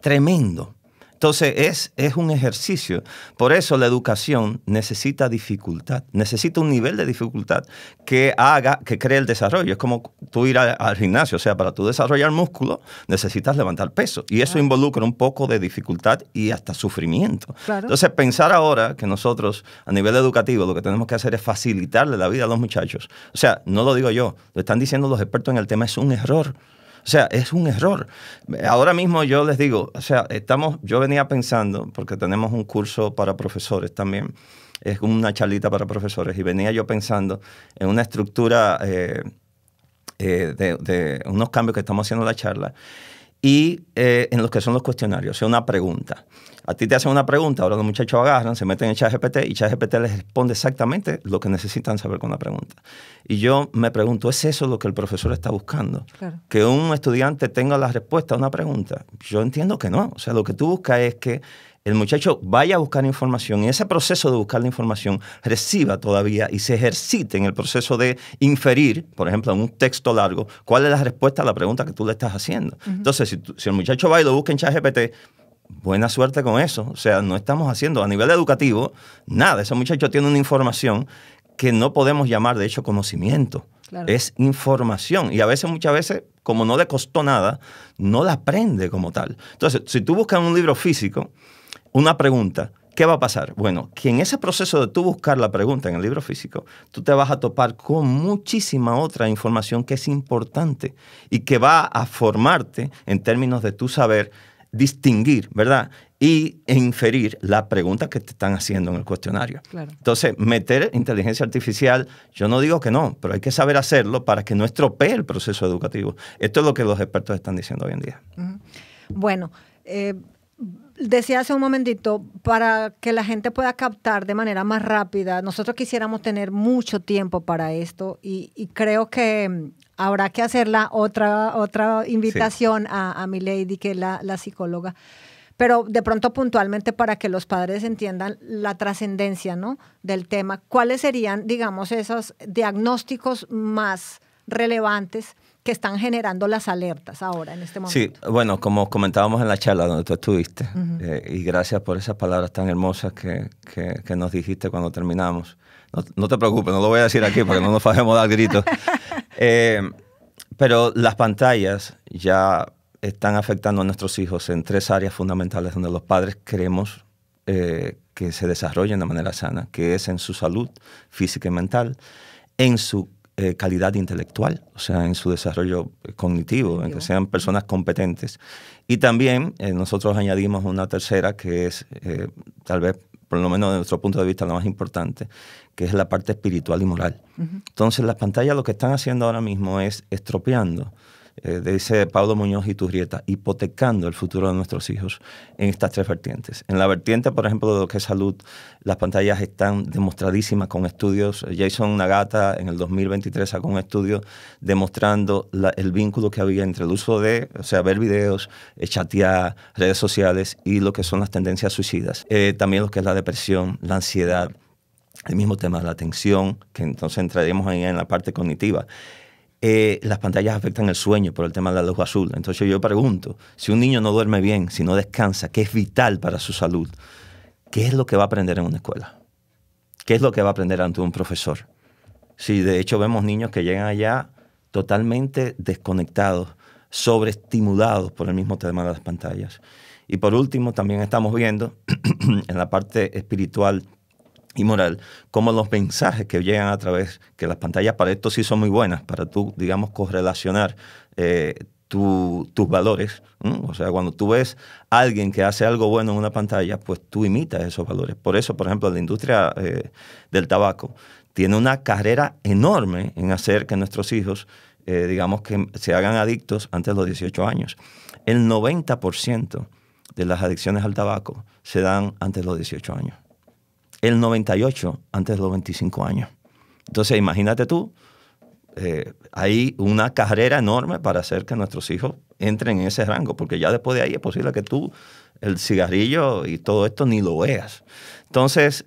tremendo. Entonces, es un ejercicio. Por eso la educación necesita dificultad, necesita un nivel de dificultad que haga, que cree el desarrollo. Es como tú ir al gimnasio, o sea, para tú desarrollar músculo necesitas levantar peso. Y eso involucra un poco de dificultad y hasta sufrimiento. Claro. Entonces, pensar ahora que nosotros, a nivel educativo, lo que tenemos que hacer es facilitarle la vida a los muchachos. O sea, no lo digo yo, lo están diciendo los expertos en el tema, es un error. O sea, es un error. Ahora mismo yo les digo, o sea, yo venía pensando, porque tenemos un curso para profesores también, es una charlita para profesores, y venía yo pensando en una estructura de unos cambios que estamos haciendo en la charla, y en lo que son los cuestionarios, o sea, una pregunta. A ti te hacen una pregunta, ahora los muchachos agarran, se meten en ChatGPT y ChatGPT les responde exactamente lo que necesitan saber con la pregunta. Y yo me pregunto, ¿es eso lo que el profesor está buscando? Claro. Que un estudiante tenga la respuesta a una pregunta. Yo entiendo que no. O sea, lo que tú buscas es que el muchacho vaya a buscar información y ese proceso de buscar la información reciba todavía y se ejercite en el proceso de inferir, por ejemplo, en un texto largo, cuál es la respuesta a la pregunta que tú le estás haciendo. Entonces, si el muchacho va y lo busca en ChatGPT, buena suerte con eso. O sea, no estamos haciendo a nivel educativo nada. Ese muchacho tiene una información que no podemos llamar, de hecho, conocimiento. Claro. Es información. Y muchas veces, como no le costó nada, no la aprende como tal. Entonces, si tú buscas en un libro físico una pregunta, ¿qué va a pasar? Bueno, que en ese proceso de tú buscar la pregunta en el libro físico, tú te vas a topar con muchísima otra información que es importante y que va a formarte en términos de tu saber distinguir, ¿verdad? E inferir la pregunta que te están haciendo en el cuestionario. Claro. Entonces, meter inteligencia artificial, yo no digo que no, pero hay que saber hacerlo para que no estropee el proceso educativo. Esto es lo que los expertos están diciendo hoy en día. Bueno, decía hace un momentito, para que la gente pueda captar de manera más rápida, nosotros quisiéramos tener mucho tiempo para esto y creo que habrá que hacer otra invitación a Milady, que es la psicóloga, pero de pronto puntualmente para que los padres entiendan la trascendencia, ¿no?, del tema. ¿Cuáles serían, digamos, esos diagnósticos más relevantes que están generando las alertas ahora en este momento? Sí, bueno, como comentábamos en la charla donde tú estuviste, y gracias por esas palabras tan hermosas que nos dijiste cuando terminamos. No te preocupes, no lo voy a decir aquí porque no nos fajemos dar gritos. Pero las pantallas ya están afectando a nuestros hijos en 3 áreas fundamentales donde los padres queremos que se desarrollen de manera sana, que es en su salud física y mental, en su calidad intelectual, o sea, en su desarrollo cognitivo, en que sean personas competentes. Y también nosotros añadimos una tercera que es, tal vez, por lo menos de nuestro punto de vista, la más importante, que es la parte espiritual y moral. Entonces, las pantallas lo que están haciendo ahora mismo es estropeando, dice Pablo Muñoz Iturrieta, hipotecando el futuro de nuestros hijos en estas 3 vertientes. En la vertiente, por ejemplo, de lo que es salud, las pantallas están demostradísimas con estudios. Jason Nagata en el 2023 sacó un estudio demostrando el vínculo que había entre el uso de, o sea, ver videos, chatear, redes sociales y lo que son las tendencias suicidas. También lo que es la depresión, la ansiedad, el mismo tema de la atención, que entonces entraríamos ahí en la parte cognitiva. Las pantallas afectan el sueño por el tema de la luz azul. Entonces yo pregunto, si un niño no duerme bien, si no descansa, que es vital para su salud, ¿qué es lo que va a aprender en una escuela? ¿Qué es lo que va a aprender ante un profesor? Si de hecho vemos niños que llegan allá totalmente desconectados, sobreestimulados por el mismo tema de las pantallas. Y por último, también estamos viendo en la parte espiritual y moral, como los mensajes que llegan a través, que las pantallas para esto sí son muy buenas, para tú, digamos, correlacionar tus valores. O sea, cuando tú ves a alguien que hace algo bueno en una pantalla, pues tú imitas esos valores. Por eso, por ejemplo, la industria del tabaco tiene una carrera enorme en hacer que nuestros hijos, digamos, que se hagan adictos antes de los 18 años. El 90% de las adicciones al tabaco se dan antes de los 18 años. El 98% antes de los 25 años. Entonces, imagínate tú, hay una carrera enorme para hacer que nuestros hijos entren en ese rango, porque ya después de ahí es posible que tú el cigarrillo y todo esto ni lo veas. Entonces,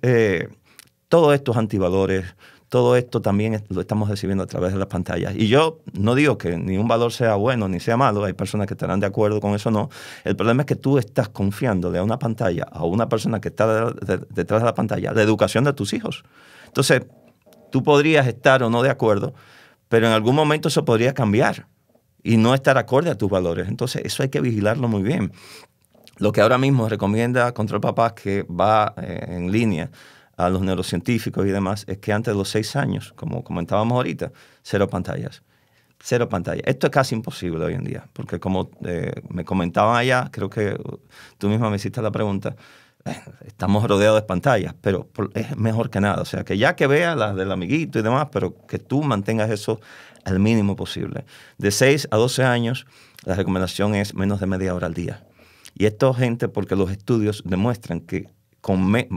todos estos antivalores, todo esto también lo estamos recibiendo a través de las pantallas. Y yo no digo que ni un valor sea bueno ni sea malo, hay personas que estarán de acuerdo con eso o no. El problema es que tú estás confiándole a una pantalla, a una persona que está detrás de la pantalla, la educación de tus hijos. Entonces, tú podrías estar o no de acuerdo, pero en algún momento eso podría cambiar y no estar acorde a tus valores. Entonces, eso hay que vigilarlo muy bien. Lo que ahora mismo recomienda Control Papás, que va en línea a los neurocientíficos y demás, es que antes de los 6 años, como comentábamos ahorita, 0 pantallas. 0 pantallas. Esto es casi imposible hoy en día, porque como me comentaban allá, creo que tú misma me hiciste la pregunta, estamos rodeados de pantallas, pero es mejor que nada. O sea, que ya que veas las del amiguito y demás, pero que tú mantengas eso al mínimo posible. De 6 a 12 años, la recomendación es menos de media hora al día. Y esto es gente porque los estudios demuestran que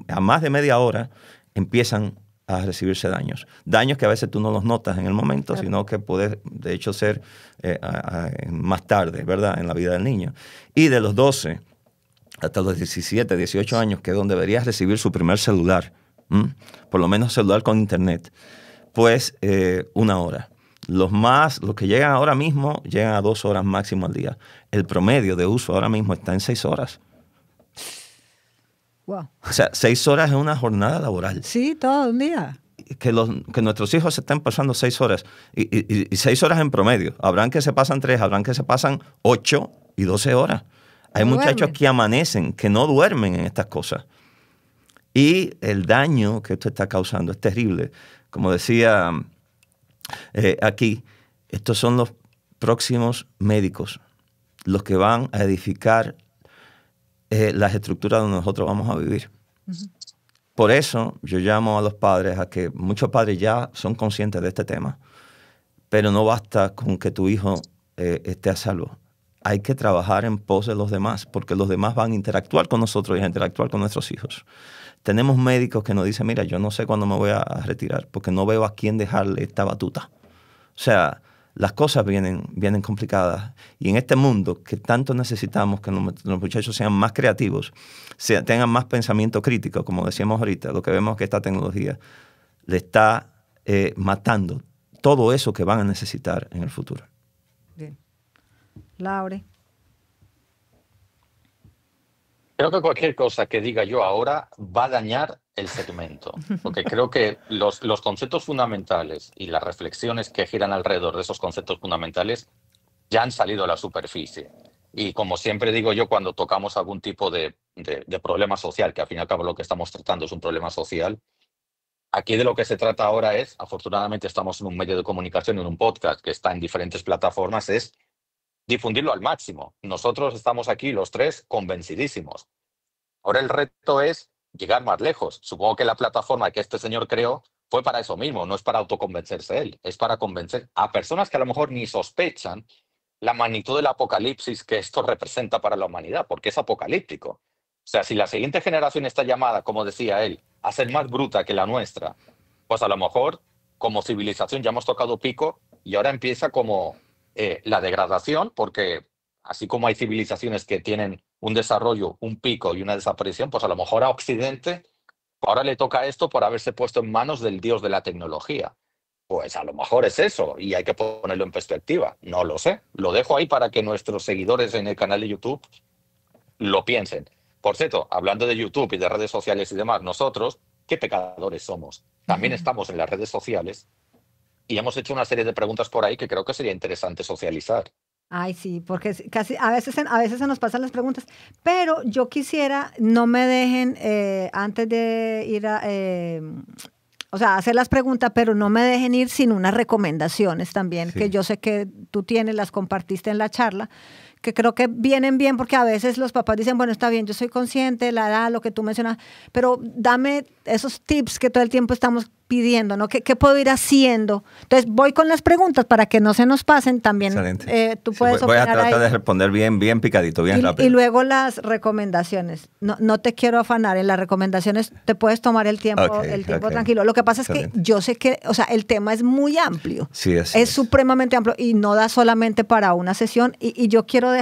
a más de media hora empiezan a recibirse daños. Daños que a veces tú no los notas en el momento, claro, sino que puede, de hecho, ser más tarde, ¿verdad?, en la vida del niño. Y de los 12 hasta los 17, 18 años, que es donde deberías recibir su primer celular, por lo menos celular con internet, pues 1 hora. Los que llegan ahora mismo llegan a 2 horas máximo al día. El promedio de uso ahora mismo está en 6 horas. Wow. O sea, 6 horas es una jornada laboral. Sí, todo un día. Que nuestros hijos se estén pasando 6 horas. Y 6 horas en promedio. Habrán que se pasan 3, habrán que se pasan 8 y 12 horas. Hay muchachos que amanecen, que no duermen en estas cosas. Y el daño que esto está causando es terrible. Como decía aquí, estos son los próximos médicos, los que van a edificar las estructuras donde nosotros vamos a vivir. Uh-huh. Por eso yo llamo a los padres a que muchos padres ya son conscientes de este tema, pero no basta con que tu hijo esté a salvo. Hay que trabajar en pos de los demás, porque los demás van a interactuar con nosotros y a interactuar con nuestros hijos. Tenemos médicos que nos dicen, mira, yo no sé cuándo me voy a retirar, porque no veo a quién dejarle esta batuta. O sea, las cosas vienen complicadas. Y en este mundo que tanto necesitamos que los muchachos sean más creativos, tengan más pensamiento crítico, como decíamos ahorita, lo que vemos es que esta tecnología le está matando todo eso que van a necesitar en el futuro. Bien. Laure. Creo que cualquier cosa que diga yo ahora va a dañar el segmento, porque creo que los conceptos fundamentales y las reflexiones que giran alrededor de esos conceptos fundamentales ya han salido a la superficie. Y como siempre digo yo, cuando tocamos algún tipo de problema social, que al fin y al cabo lo que estamos tratando es un problema social, aquí de lo que se trata ahora es, afortunadamente estamos en un medio de comunicación, en un podcast que está en diferentes plataformas, es difundirlo al máximo. Nosotros estamos aquí los 3 convencidísimos. Ahora el reto es llegar más lejos. Supongo que la plataforma que este señor creó fue para eso mismo, no es para autoconvencerse él, es para convencer a personas que a lo mejor ni sospechan la magnitud del apocalipsis que esto representa para la humanidad, porque es apocalíptico. O sea, si la siguiente generación está llamada, como decía él, a ser más bruta que la nuestra, pues a lo mejor como civilización ya hemos tocado pico y ahora empieza como la degradación, porque así como hay civilizaciones que tienen un desarrollo, un pico y una desaparición, pues a lo mejor a Occidente ahora le toca esto por haberse puesto en manos del dios de la tecnología. Pues a lo mejor es eso y hay que ponerlo en perspectiva. No lo sé. Lo dejo ahí para que nuestros seguidores en el canal de YouTube lo piensen. Por cierto, hablando de YouTube y de redes sociales y demás, nosotros, ¿qué pecadores somos? También estamos en las redes sociales y hemos hecho una serie de preguntas por ahí que creo que sería interesante socializar. Ay, sí, porque casi a veces se nos pasan las preguntas, pero yo quisiera, no me dejen antes de ir a, hacer las preguntas, pero no me dejen ir sin unas recomendaciones también, sí, que yo sé que tú tienes, las compartiste en la charla, que creo que vienen bien, porque a veces los papás dicen, bueno, está bien, yo soy consciente, la edad, lo que tú mencionas, pero dame esos tips que todo el tiempo estamos pidiendo, ¿no? ¿Qué puedo ir haciendo? Entonces, voy con las preguntas para que no se nos pasen también. Tú puedes voy a tratar de responder bien picadito, bien rápido. Y luego las recomendaciones. No te quiero afanar. En las recomendaciones te puedes tomar el tiempo, tranquilo. Lo que pasa es que yo sé que, el tema es muy amplio. Sí, es supremamente amplio y no da solamente para una sesión. Y yo quiero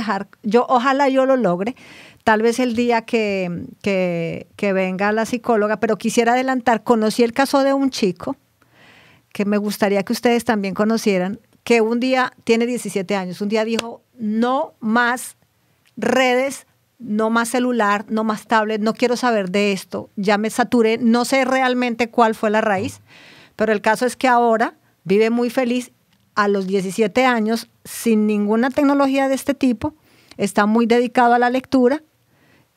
ojalá yo lo logre, tal vez el día que venga la psicóloga, pero quisiera adelantar, conocí el caso de un chico que me gustaría que ustedes también conocieran, que un día, tiene 17 años, un día dijo, no más redes, no más celular, no más tablet, no quiero saber de esto, ya me saturé, no sé realmente cuál fue la raíz, pero el caso es que ahora vive muy feliz a los 17 años, sin ninguna tecnología de este tipo, está muy dedicado a la lectura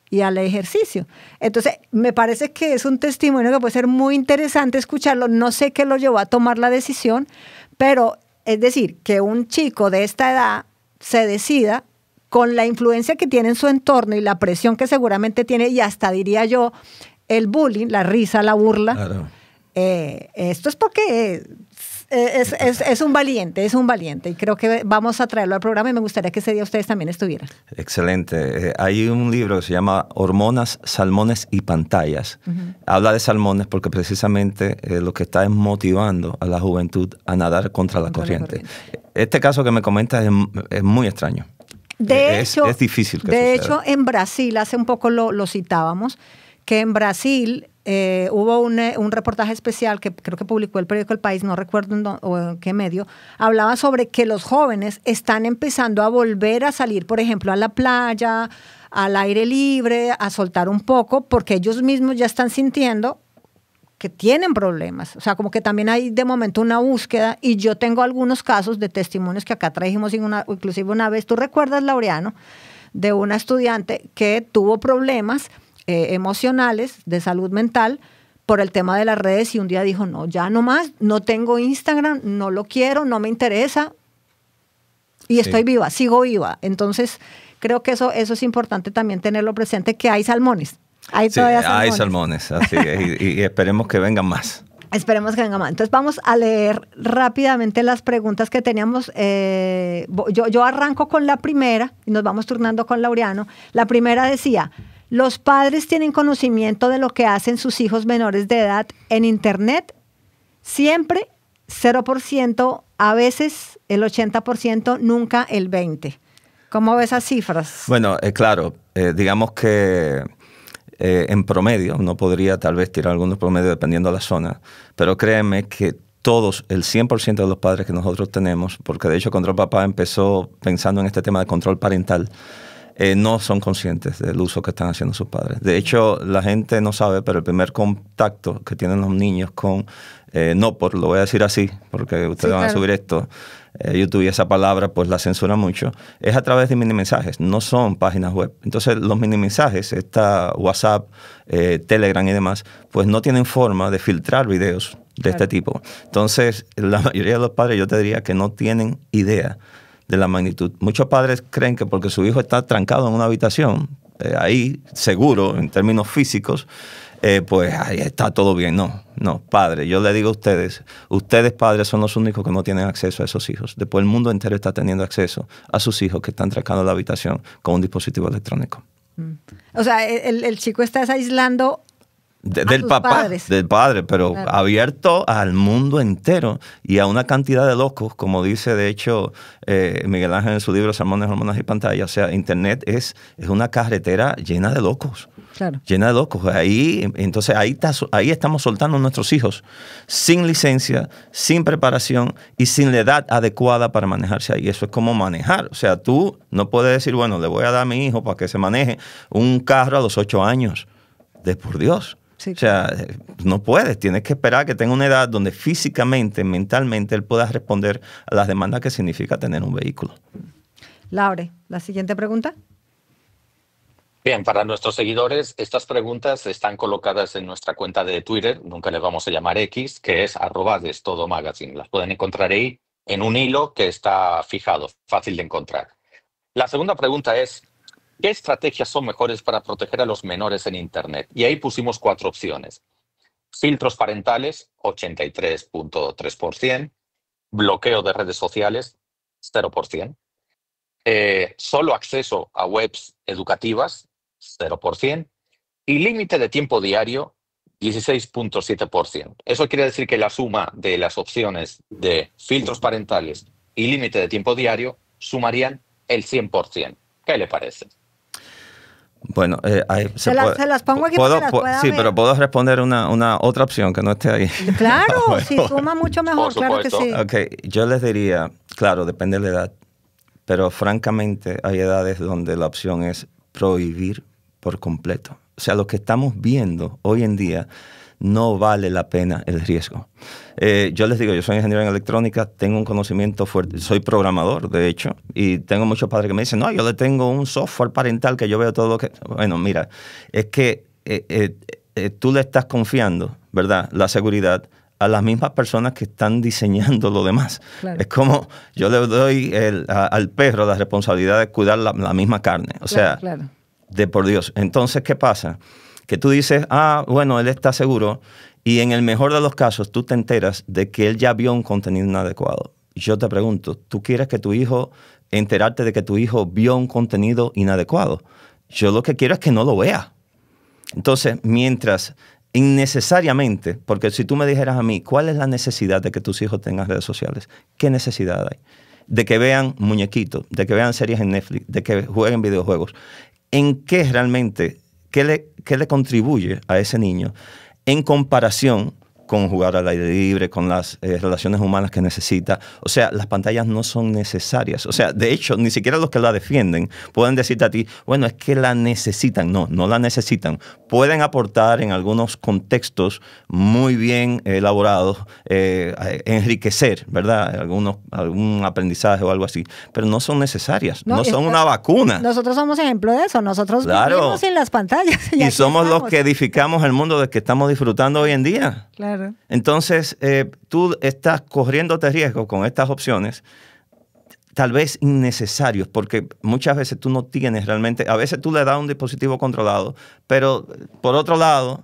y al ejercicio. Entonces, me parece que es un testimonio que puede ser muy interesante escucharlo. No sé qué lo llevó a tomar la decisión, pero es decir, que un chico de esta edad se decida con la influencia que tiene en su entorno y la presión que seguramente tiene, y hasta diría yo, el bullying, la risa, la burla. Claro. Esto es porque es un valiente, y creo que vamos a traerlo al programa y me gustaría que ese día ustedes también estuvieran. Excelente. Hay un libro que se llama Hormonas, Salmones y Pantallas. Habla de salmones porque precisamente lo que está es motivando a la juventud a nadar contra la corriente. Este caso que me comentas es muy extraño. De hecho, es difícil que de suceda. hecho, en Brasil, hace un poco lo citábamos, que en Brasil hubo un reportaje especial que creo que publicó el periódico El País, no recuerdo en qué medio, hablaba sobre que los jóvenes están empezando a volver a salir, por ejemplo, a la playa, al aire libre, a soltar un poco, porque ellos mismos ya están sintiendo que tienen problemas. O sea, como que también hay de momento una búsqueda, y yo tengo algunos casos de testimonios que acá trajimos inclusive una vez. ¿Tú recuerdas, Laureano, de una estudiante que tuvo problemas emocionales, de salud mental, por el tema de las redes, y un día dijo, no, ya no más, no tengo Instagram, no lo quiero, no me interesa, y estoy viva, sigo viva? Entonces, creo que eso es importante también tenerlo presente, que hay salmones. Hay salmones, así es, y esperemos que vengan más. Esperemos que venga más. Entonces vamos a leer rápidamente las preguntas que teníamos. Yo arranco con la primera y nos vamos turnando con Laureano. La primera decía, ¿los padres tienen conocimiento de lo que hacen sus hijos menores de edad en Internet? Siempre 0%, a veces el 80%, nunca el 20%. ¿Cómo ves esas cifras? Bueno, claro, digamos que en promedio, uno podría tal vez tirar algunos promedios dependiendo de la zona, pero créeme que todos, el 100% de los padres que nosotros tenemos, porque de hecho Control Papá empezó pensando en este tema de control parental, no son conscientes del uso que están haciendo sus padres. De hecho, la gente no sabe, pero el primer contacto que tienen los niños con, lo voy a decir así, porque ustedes van a subir esto, YouTube, y esa palabra pues la censura mucho, es a través de mini mensajes, no son páginas web. Entonces los mini mensajes, WhatsApp, Telegram y demás, pues no tienen forma de filtrar videos de este tipo. Entonces la mayoría de los padres, yo te diría que no tienen idea de la magnitud. Muchos padres creen que porque su hijo está trancado en una habitación, ahí seguro en términos físicos, pues ahí está todo bien. No, padre, yo le digo a ustedes padres son los únicos que no tienen acceso a esos hijos. Después el mundo entero está teniendo acceso a sus hijos que están trancados en la habitación con un dispositivo electrónico. O sea, el chico está aislando del papá, padres. Del padre, pero claro, abierto al mundo entero y a una cantidad de locos, como dice de hecho Miguel Ángel en su libro Salmones, Hormonas y Pantallas. O sea, Internet es una carretera llena de locos. Claro. Llena de locos. Entonces ahí estamos soltando a nuestros hijos sin licencia, sin preparación y sin la edad adecuada para manejarse ahí. Eso es como manejar. O sea, tú no puedes decir, bueno, le voy a dar a mi hijo para que se maneje un carro a los 8 años. Por Dios. Sí. O sea, no puedes. Tienes que esperar que tenga una edad donde físicamente, mentalmente, él pueda responder a las demandas que significa tener un vehículo. Laure, la siguiente pregunta. Bien, para nuestros seguidores, estas preguntas están colocadas en nuestra cuenta de Twitter, nunca le vamos a llamar X, que es @destodomagazine. Las pueden encontrar ahí en un hilo que está fijado, fácil de encontrar. La segunda pregunta es, ¿qué estrategias son mejores para proteger a los menores en Internet? Y ahí pusimos 4 opciones. Filtros parentales, 83.3%. Bloqueo de redes sociales, 0%. Solo acceso a webs educativas, 0%. Y límite de tiempo diario, 16.7%. Eso quiere decir que la suma de las opciones de filtros parentales y límite de tiempo diario sumarían el 100%. ¿Qué le parece? Bueno, se las pongo aquí para que las pueda sí, ver. pero puedo responder una otra opción que no esté ahí. Claro, bueno. Si fuma mucho mejor, claro que sí. Okay, yo les diría, claro, depende de la edad, pero francamente hay edades donde la opción es prohibir por completo. O sea, lo que estamos viendo hoy en día no vale la pena el riesgo. Yo les digo, yo soy ingeniero en electrónica, tengo un conocimiento fuerte, soy programador, de hecho, y tengo muchos padres que me dicen, no, yo le tengo un software parental que yo veo todo lo que... Bueno, mira, es que tú le estás confiando, ¿verdad?, la seguridad a las mismas personas que están diseñando lo demás. Claro. Es como yo le doy al perro la responsabilidad de cuidar la misma carne. O sea, de por Dios. Entonces, ¿qué pasa? Que tú dices, bueno, él está seguro, y en el mejor de los casos tú te enteras de que él ya vio un contenido inadecuado. Y yo te pregunto, ¿tú quieres que tu hijo, enterarte de que tu hijo vio un contenido inadecuado? Yo lo que quiero es que no lo vea. Entonces, mientras innecesariamente, porque si tú me dijeras a mí, ¿cuál es la necesidad de que tus hijos tengan redes sociales? ¿Qué necesidad hay? De que vean muñequitos, de que vean series en Netflix, de que jueguen videojuegos. ¿En qué realmente... ¿Qué le contribuye a ese niño en comparación con jugar al aire libre, con las relaciones humanas que necesita? O sea, las pantallas no son necesarias. O sea, de hecho, ni siquiera los que la defienden pueden decirte a ti, bueno, es que la necesitan. No, no la necesitan. Pueden aportar en algunos contextos muy bien elaborados, enriquecer, ¿verdad? Algún aprendizaje o algo así, pero no son necesarias. No son una vacuna. Nosotros somos ejemplo de eso. Nosotros vivimos sin las pantallas. Y somos los que edificamos el mundo del que estamos disfrutando hoy en día. Claro. Entonces, tú estás corriéndote riesgo con estas opciones, tal vez innecesarios, porque muchas veces tú no tienes realmente, a veces tú le das un dispositivo controlado, pero por otro lado,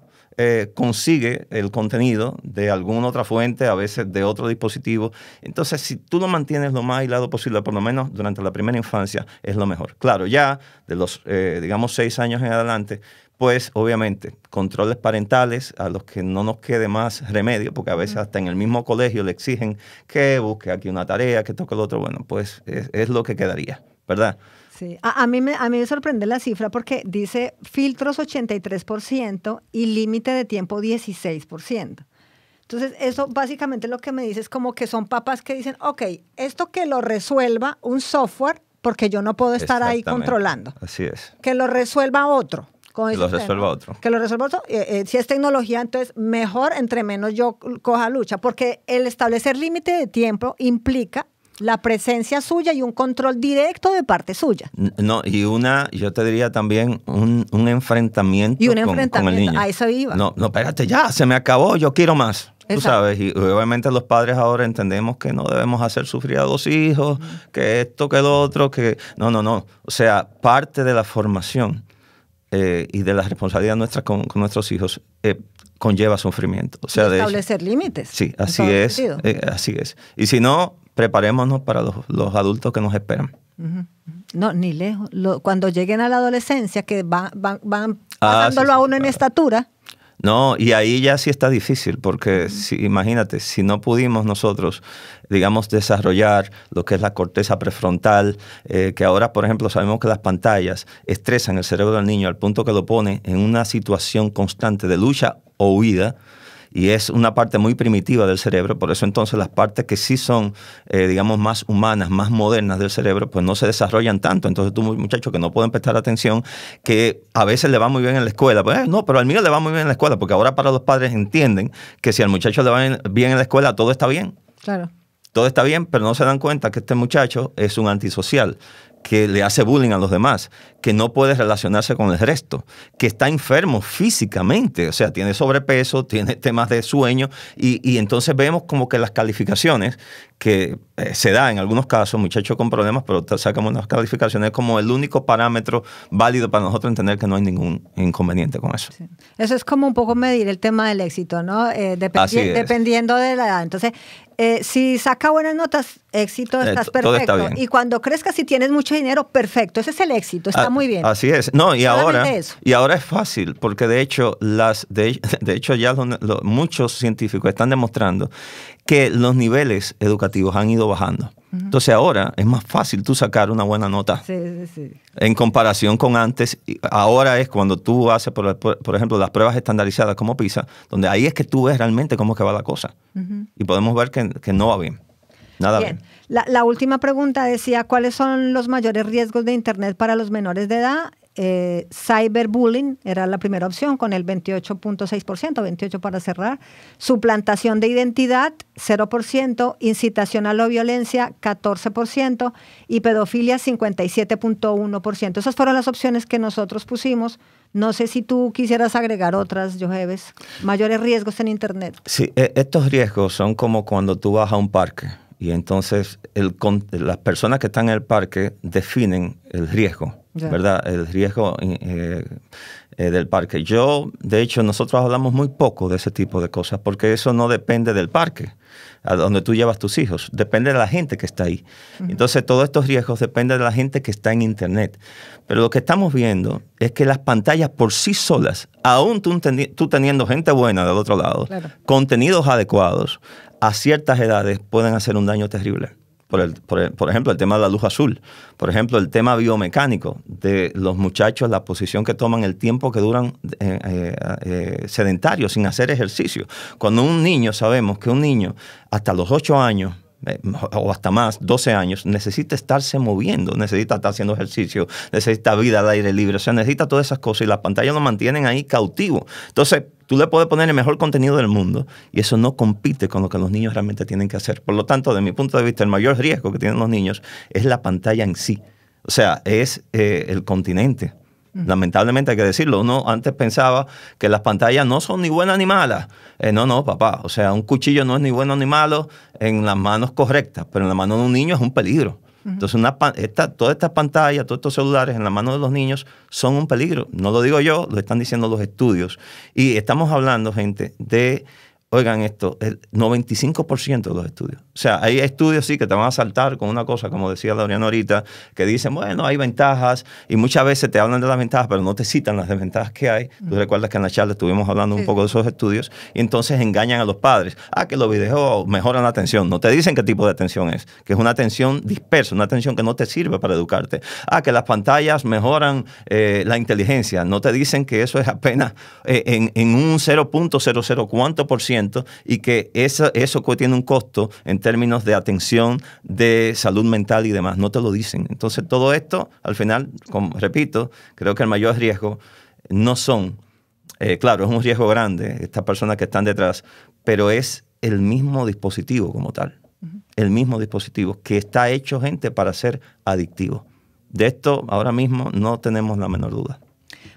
consigue el contenido de alguna otra fuente, a veces de otro dispositivo. Entonces, si tú lo mantienes lo más aislado posible, por lo menos durante la primera infancia, es lo mejor. Claro, ya de los, digamos, 6 años en adelante, pues obviamente controles parentales a los que no nos quede más remedio, porque a veces hasta en el mismo colegio le exigen que busque aquí una tarea, que toque el otro. Bueno, pues es lo que quedaría, ¿verdad? Sí, a mí me sorprende la cifra porque dice filtros 83% y límite de tiempo 16%. Entonces, eso básicamente lo que me dice es como que son papás que dicen, ok, esto que lo resuelva un software, porque yo no puedo estar ahí controlando. Así es. Que lo resuelva otro. Que lo resuelva otro. Que lo resuelva otro. Si es tecnología, entonces mejor entre menos yo coja lucha, porque el establecer límite de tiempo implica la presencia suya y un control directo de parte suya. No, y yo te diría también un enfrentamiento, con el niño. A eso iba. No, espérate, ya, se me acabó, yo quiero más. Exacto. Tú sabes, y obviamente los padres ahora entendemos que no debemos hacer sufrir a los hijos, que esto, que lo otro, que... No. O sea, parte de la formación y de la responsabilidad nuestra con nuestros hijos conlleva sufrimiento. O sea, establecer límites. Sí, así es. Así es. Y si no, preparémonos para los adultos que nos esperan. No, ni lejos. Cuando lleguen a la adolescencia, que van pasándolo a uno en estatura. No, y ahí ya sí está difícil, porque imagínate, si no pudimos nosotros, digamos, desarrollar lo que es la corteza prefrontal, que ahora, por ejemplo, sabemos que las pantallas estresan el cerebro del niño al punto que lo pone en una situación constante de lucha o huida, y es una parte muy primitiva del cerebro. Por eso entonces las partes que sí son, digamos, más humanas, más modernas del cerebro, pues no se desarrollan tanto. Entonces tú, muchachos que no pueden prestar atención, que a veces le va muy bien en la escuela, pues no, pero al mío le va muy bien en la escuela, porque ahora para los padres entienden que si al muchacho le va bien en la escuela, todo está bien. Claro. Todo está bien, pero no se dan cuenta que este muchacho es un antisocial, que le hace bullying a los demás, que no puede relacionarse con el resto, que está enfermo físicamente, o sea, tiene sobrepeso, tiene temas de sueño, y entonces vemos como que las calificaciones que se da en algunos casos, muchachos con problemas, pero sacamos unas calificaciones como el único parámetro válido para nosotros entender que no hay ningún inconveniente con eso. Sí. Eso es como un poco medir el tema del éxito, ¿no? Dependiendo de la edad. Entonces, si saca buenas notas, éxito, estás perfecto. Todo está bien. Y cuando crezcas, si tienes mucho dinero, perfecto. Ese es el éxito, está muy bien. Así es. No, y ahora es fácil, porque de hecho ya muchos científicos están demostrando que los niveles educativos han ido bajando. Entonces ahora es más fácil tú sacar una buena nota en comparación con antes. Ahora es cuando tú haces, por ejemplo, las pruebas estandarizadas como PISA, donde ahí es que tú ves realmente cómo es que va la cosa. Y podemos ver que no va bien. Nada bien. La última pregunta decía, ¿cuáles son los mayores riesgos de Internet para los menores de edad? Cyberbullying era la primera opción con el 28.6%, 28 para cerrar. Suplantación de identidad, 0%. Incitación a la violencia, 14%. Y pedofilia, 57.1%. Esas fueron las opciones que nosotros pusimos. No sé si tú quisieras agregar otras, Yogeves. Mayores riesgos en Internet. Sí, estos riesgos son como cuando tú vas a un parque y entonces las personas que están en el parque definen el riesgo. ¿Verdad? El riesgo del parque. De hecho, nosotros hablamos muy poco de ese tipo de cosas porque eso no depende del parque, a donde tú llevas tus hijos. Depende de la gente que está ahí. Entonces, todos estos riesgos dependen de la gente que está en Internet. Pero lo que estamos viendo es que las pantallas por sí solas, aún tú teniendo gente buena del otro lado, contenidos adecuados, a ciertas edades pueden hacer un daño terrible. Por ejemplo, el tema de la luz azul. Por ejemplo, el tema biomecánico de los muchachos, la posición que toman, el tiempo que duran sedentarios, sin hacer ejercicio. Cuando un niño, sabemos que un niño hasta los 8 años, o hasta más, 12 años, necesita estarse moviendo, necesita estar haciendo ejercicio, necesita vida al aire libre, o sea, necesita todas esas cosas y las pantallas lo mantienen ahí cautivo. Entonces, tú le puedes poner el mejor contenido del mundo y eso no compite con lo que los niños realmente tienen que hacer. Por lo tanto, de mi punto de vista, el mayor riesgo que tienen los niños es la pantalla en sí. O sea, es el continente. Lamentablemente hay que decirlo. Uno antes pensaba que las pantallas no son ni buenas ni malas. No, papá. O sea, un cuchillo no es ni bueno ni malo en las manos correctas, pero en la mano de un niño es un peligro. Entonces, todas estas pantallas, todos estos celulares en la mano de los niños son un peligro. No lo digo yo, lo están diciendo los estudios. Y estamos hablando, gente, de... Oigan esto, el 95% de los estudios. O sea, hay estudios sí que te van a saltar con una cosa, como decía Laureano ahorita, que dicen, bueno, hay ventajas y muchas veces te hablan de las ventajas, pero no te citan las desventajas que hay. Tú recuerdas que en la charla estuvimos hablando un poco de esos estudios y entonces engañan a los padres. Que los videos mejoran la atención. No te dicen qué tipo de atención es, que es una atención dispersa, una atención que no te sirve para educarte. Que las pantallas mejoran la inteligencia. No te dicen que eso es apenas en un 0.00 cuánto por ciento y que eso tiene un costo en términos de atención, de salud mental y demás. No te lo dicen. Entonces, todo esto, al final, como repito, creo que el mayor riesgo no son, claro, es un riesgo grande, estas personas que están detrás, pero es el mismo dispositivo como tal. El mismo dispositivo que está hecho, gente, para ser adictivo. De esto, ahora mismo, no tenemos la menor duda.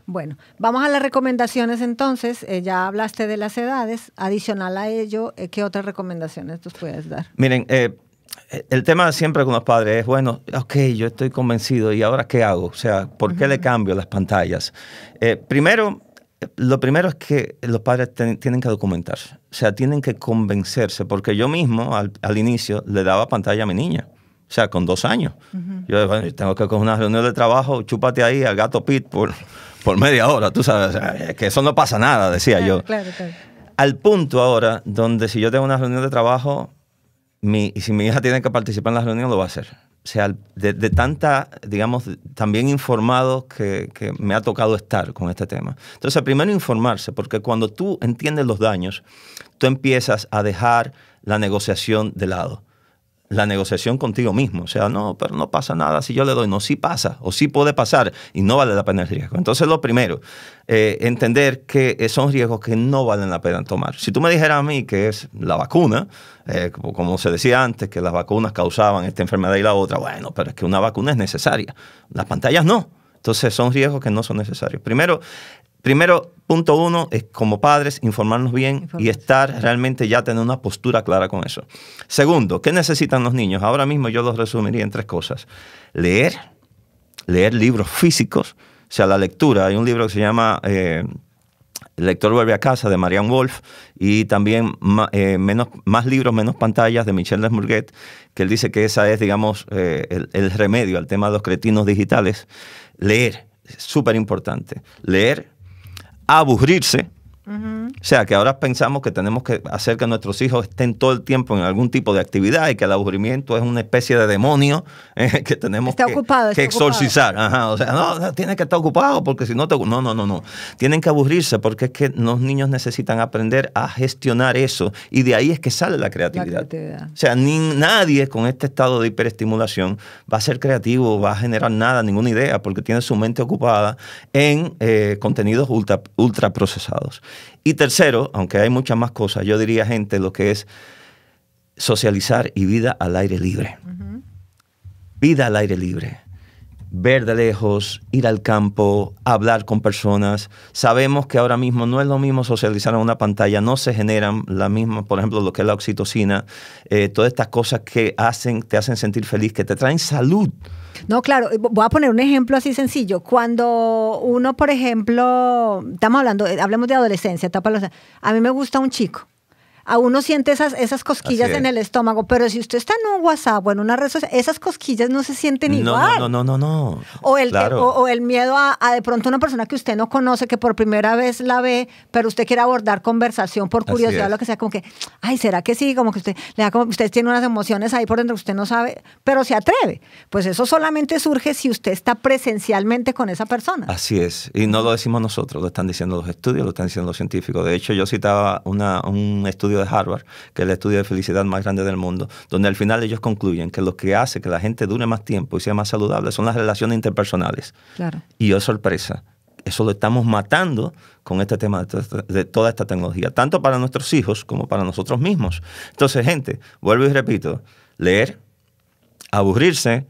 Bueno, vamos a las recomendaciones entonces. Ya hablaste de las edades. Adicional a ello, ¿qué otras recomendaciones tú puedes dar? Miren, el tema siempre con los padres es, bueno, ok, yo estoy convencido, ¿y ahora qué hago? O sea, ¿por qué le cambio las pantallas? Lo primero es que los padres tienen que documentarse. O sea, tienen que convencerse, porque yo mismo al inicio le daba pantalla a mi niña. O sea, con 2 años. Yo tengo que coger una reunión de trabajo, chúpate ahí al gato Pit por media hora, tú sabes. O sea, que eso no pasa nada, decía yo. Claro. Al punto ahora donde si yo tengo una reunión de trabajo y si mi hija tiene que participar en la reunión, lo va a hacer. O sea, de tanta, digamos, también informado que me ha tocado estar con este tema. Entonces, primero informarse, porque cuando tú entiendes los daños, tú empiezas a dejar la negociación de lado. La negociación contigo mismo. O sea, no, pero no pasa nada si yo le doy. No, sí pasa o sí puede pasar y no vale la pena el riesgo. Entonces, lo primero, entender que son riesgos que no valen la pena tomar. Si tú me dijeras a mí que es la vacuna, como se decía antes, que las vacunas causaban esta enfermedad y la otra, bueno, pero es que una vacuna es necesaria. Las pantallas no. Entonces, son riesgos que no son necesarios. Primero, punto 1 es como padres informarnos bien y estar realmente ya tener una postura clara con eso. Segundo, ¿qué necesitan los niños? Ahora mismo yo los resumiría en 3 cosas. Leer libros físicos, o sea, la lectura. Hay un libro que se llama El lector vuelve a casa, de Marianne Wolf, y también Más libros, menos pantallas, de Michel Desmourguet, que él dice que esa es, digamos, el remedio al tema de los cretinos digitales. Leer, súper importante. Leer, aburrirse, O sea, que ahora pensamos que tenemos que hacer que nuestros hijos estén todo el tiempo en algún tipo de actividad y que el aburrimiento es una especie de demonio que tenemos que exorcizar. Ajá, o sea, no, tiene que estar ocupado porque si no te... No. Tienen que aburrirse porque es que los niños necesitan aprender a gestionar eso y de ahí es que sale la creatividad. O sea, nadie con este estado de hiperestimulación va a ser creativo, va a generar nada, ninguna idea, porque tiene su mente ocupada en contenidos ultra procesados. Y tercero, aunque hay muchas más cosas, yo diría, gente, lo que es socializar y vida al aire libre. Vida al aire libre. Ver de lejos, ir al campo, hablar con personas. Sabemos que ahora mismo no es lo mismo socializar en una pantalla, no se generan la misma, por ejemplo, lo que es la oxitocina, todas estas cosas que te hacen sentir feliz, que te traen salud. No, claro, voy a poner un ejemplo así sencillo. Cuando uno, por ejemplo, hablemos de adolescencia, a mí me gusta un chico. A uno siente esas cosquillas en el estómago, pero si usted está en un WhatsApp o en una red social, esas cosquillas no se sienten igual. No. O el miedo a de pronto una persona que usted no conoce, que por primera vez la ve, pero usted quiere abordar conversación por curiosidad o lo que sea, como que, ay, ¿será que sí? Como que usted tiene unas emociones ahí por donde usted no sabe, pero se atreve. Pues eso solamente surge si usted está presencialmente con esa persona. Así es. Y no lo decimos nosotros, lo están diciendo los estudios, lo están diciendo los científicos. De hecho, yo citaba un estudio de Harvard, que es el estudio de felicidad más grande del mundo, donde al final ellos concluyen que lo que hace que la gente dure más tiempo y sea más saludable son las relaciones interpersonales. Claro. Y oh, sorpresa, eso lo estamos matando con este tema de toda esta tecnología, tanto para nuestros hijos como para nosotros mismos. Entonces, gente, vuelvo y repito, leer, aburrirse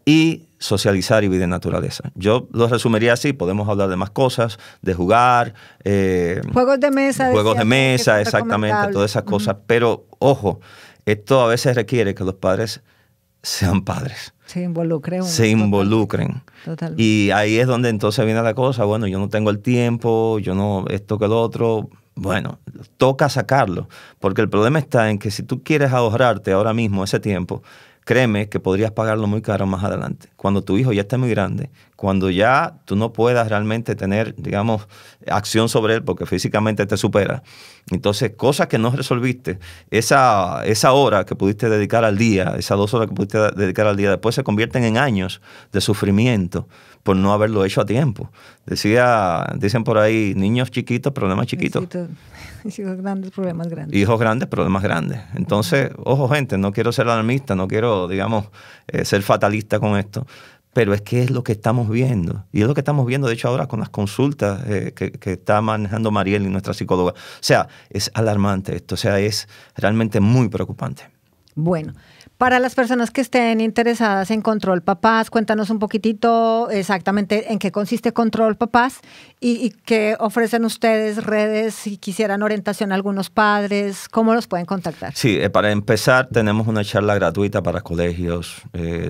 y socializar y vivir en naturaleza. Yo lo resumiría así, podemos hablar de más cosas, de jugar. Juegos de mesa. Juegos de mesa, exactamente, todas esas cosas. Pero, ojo, esto a veces requiere que los padres sean padres. Se involucren. Totalmente. Y ahí es donde entonces viene la cosa, bueno, yo no tengo el tiempo, yo no esto que lo otro. Bueno, toca sacarlo, porque el problema está en que si tú quieres ahorrarte ahora mismo ese tiempo, créeme que podrías pagarlo muy caro más adelante. Cuando tu hijo ya esté muy grande, cuando ya tú no puedas realmente tener, digamos, acción sobre él porque físicamente te supera. Entonces, cosas que no resolviste, esa hora que pudiste dedicar al día, esas 2 horas que pudiste dedicar al día, después se convierten en años de sufrimiento por no haberlo hecho a tiempo. Dicen por ahí, niños chiquitos, problemas chiquitos. Hijos grandes, problemas grandes. Hijos grandes, problemas grandes. Entonces, ojo, gente, no quiero ser alarmista, no quiero, digamos, ser fatalista con esto, pero es que es lo que estamos viendo. Y es lo que estamos viendo, de hecho, ahora con las consultas que está manejando Mariel y nuestra psicóloga. O sea, es alarmante esto, o sea, es realmente muy preocupante. Bueno, para las personas que estén interesadas en Control Papás, cuéntanos un poquitito exactamente en qué consiste Control Papás y qué ofrecen ustedes, redes, si quisieran orientación a algunos padres, ¿cómo los pueden contactar? Sí, para empezar tenemos una charla gratuita para colegios,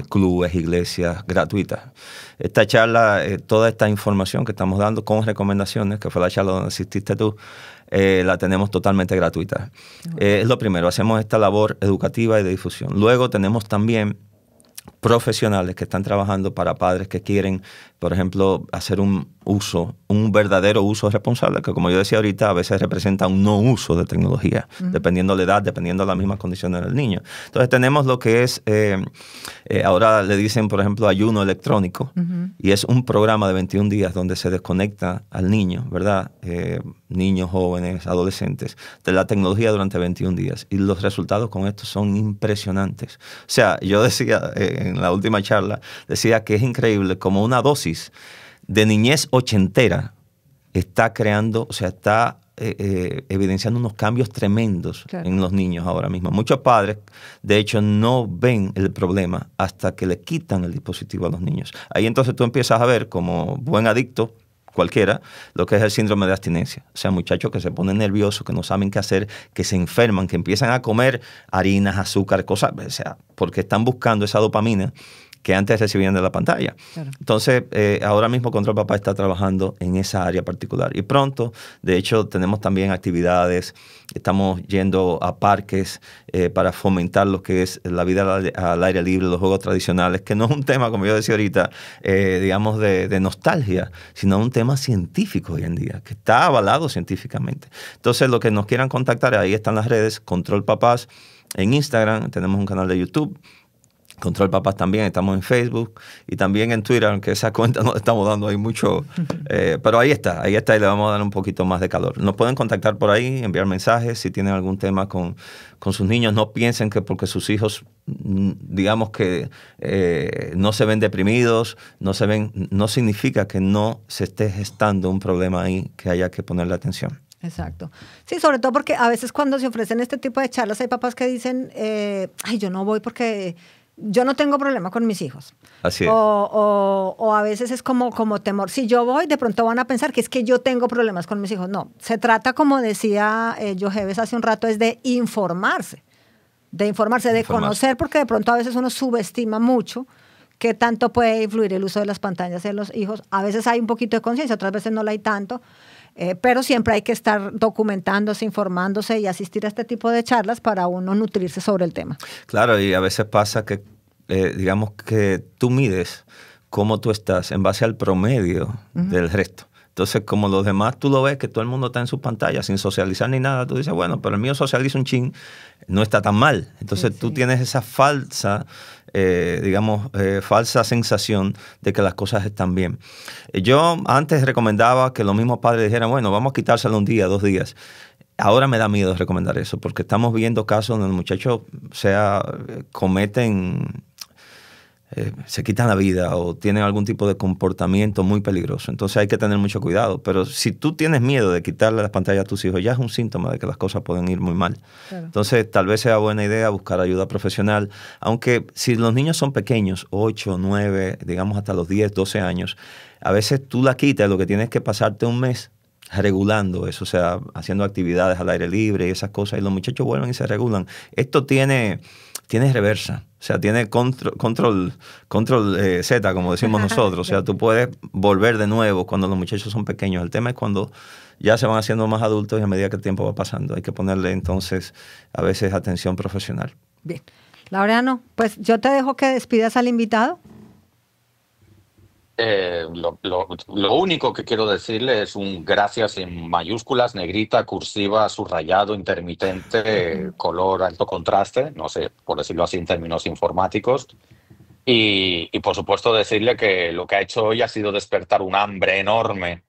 clubes, iglesias, gratuita. Esta charla, toda esta información que estamos dando con recomendaciones, que fue la charla donde asististe tú, la tenemos totalmente gratuita. Es lo primero, hacemos esta labor educativa y de difusión. Luego tenemos también profesionales que están trabajando para padres que quieren, por ejemplo, hacer un verdadero uso responsable, que como yo decía ahorita, a veces representa un no uso de tecnología, dependiendo de la edad, dependiendo de las mismas condiciones del niño. Entonces tenemos lo que es, ahora le dicen, por ejemplo, ayuno electrónico, y es un programa de 21 días donde se desconecta al niño, ¿verdad? Niños, jóvenes, adolescentes, de la tecnología durante 21 días. Y los resultados con esto son impresionantes. O sea, yo decía en la última charla, decía que es increíble como una dosis de niñez ochentera está creando, o sea, está evidenciando unos cambios tremendos en los niños ahora mismo. Muchos padres, de hecho, no ven el problema hasta que le quitan el dispositivo a los niños. Ahí entonces tú empiezas a ver, como buen adicto cualquiera, lo que es el síndrome de abstinencia. O sea, muchachos que se ponen nerviosos, que no saben qué hacer, que se enferman, que empiezan a comer harinas, azúcar, cosas, o sea, porque están buscando esa dopamina que antes recibían de la pantalla. Claro. Entonces, ahora mismo Control Papá está trabajando en esa área particular. Y pronto, de hecho, tenemos también actividades, estamos yendo a parques para fomentar lo que es la vida al aire libre, los juegos tradicionales, que no es un tema, como yo decía ahorita, digamos, de nostalgia, sino un tema científico hoy en día, que está avalado científicamente. Entonces, lo que nos quieran contactar, ahí están las redes, Control Papás, en Instagram, tenemos un canal de YouTube, Control Papás también, estamos en Facebook y también en Twitter, aunque esa cuenta no le estamos dando ahí mucho, pero ahí está y le vamos a dar un poquito más de calor. Nos pueden contactar por ahí, enviar mensajes, si tienen algún tema con sus niños, no piensen que porque sus hijos, digamos que no se ven deprimidos, no significa que no se esté gestando un problema ahí que haya que ponerle atención. Exacto. Sí, sobre todo porque a veces cuando se ofrecen este tipo de charlas hay papás que dicen, ay, yo no voy porque yo no tengo problema con mis hijos. Así es. O a veces es como temor. Si yo voy, de pronto van a pensar que es que yo tengo problemas con mis hijos. No, se trata, como decía Yogeves hace un rato, es de informarse, de conocer, porque de pronto a veces uno subestima mucho qué tanto puede influir el uso de las pantallas en los hijos. A veces hay un poquito de conciencia, otras veces no la hay tanto, pero siempre hay que estar documentándose, informándose y asistir a este tipo de charlas para uno nutrirse sobre el tema. Claro, y a veces pasa que, digamos que tú mides cómo tú estás en base al promedio del resto. Entonces, como los demás tú lo ves, que todo el mundo está en su pantalla sin socializar ni nada, tú dices, bueno, pero el mío socializa un chin, no está tan mal. Entonces, tú tienes esa falsa, falsa sensación de que las cosas están bien. Yo antes recomendaba que los mismos padres dijeran, bueno, vamos a quitárselo un día, 2 días. Ahora me da miedo recomendar eso, porque estamos viendo casos donde los muchachos cometen... se quitan la vida o tienen algún tipo de comportamiento muy peligroso. Entonces hay que tener mucho cuidado. Pero si tú tienes miedo de quitarle las pantallas a tus hijos, ya es un síntoma de que las cosas pueden ir muy mal. Claro. Entonces tal vez sea buena idea buscar ayuda profesional. Aunque si los niños son pequeños, 8, 9, digamos hasta los 10, 12 años, a veces tú la quitas, lo que tienes que pasarte un mes regulando eso, o sea, haciendo actividades al aire libre y esas cosas, y los muchachos vuelven y se regulan. Esto tiene reversa, o sea, tiene control Z, como decimos nosotros, o sea, tú puedes volver de nuevo cuando los muchachos son pequeños. El tema es cuando ya se van haciendo más adultos y a medida que el tiempo va pasando. Hay que ponerle entonces a veces atención profesional. Bien. Laureano, pues yo te dejo que despidas al invitado. Lo único que quiero decirle es un gracias en mayúsculas, negrita, cursiva, subrayado, intermitente, color alto contraste, no sé, por decirlo así en términos informáticos. Y por supuesto decirle que lo que ha hecho hoy ha sido despertar un hambre enorme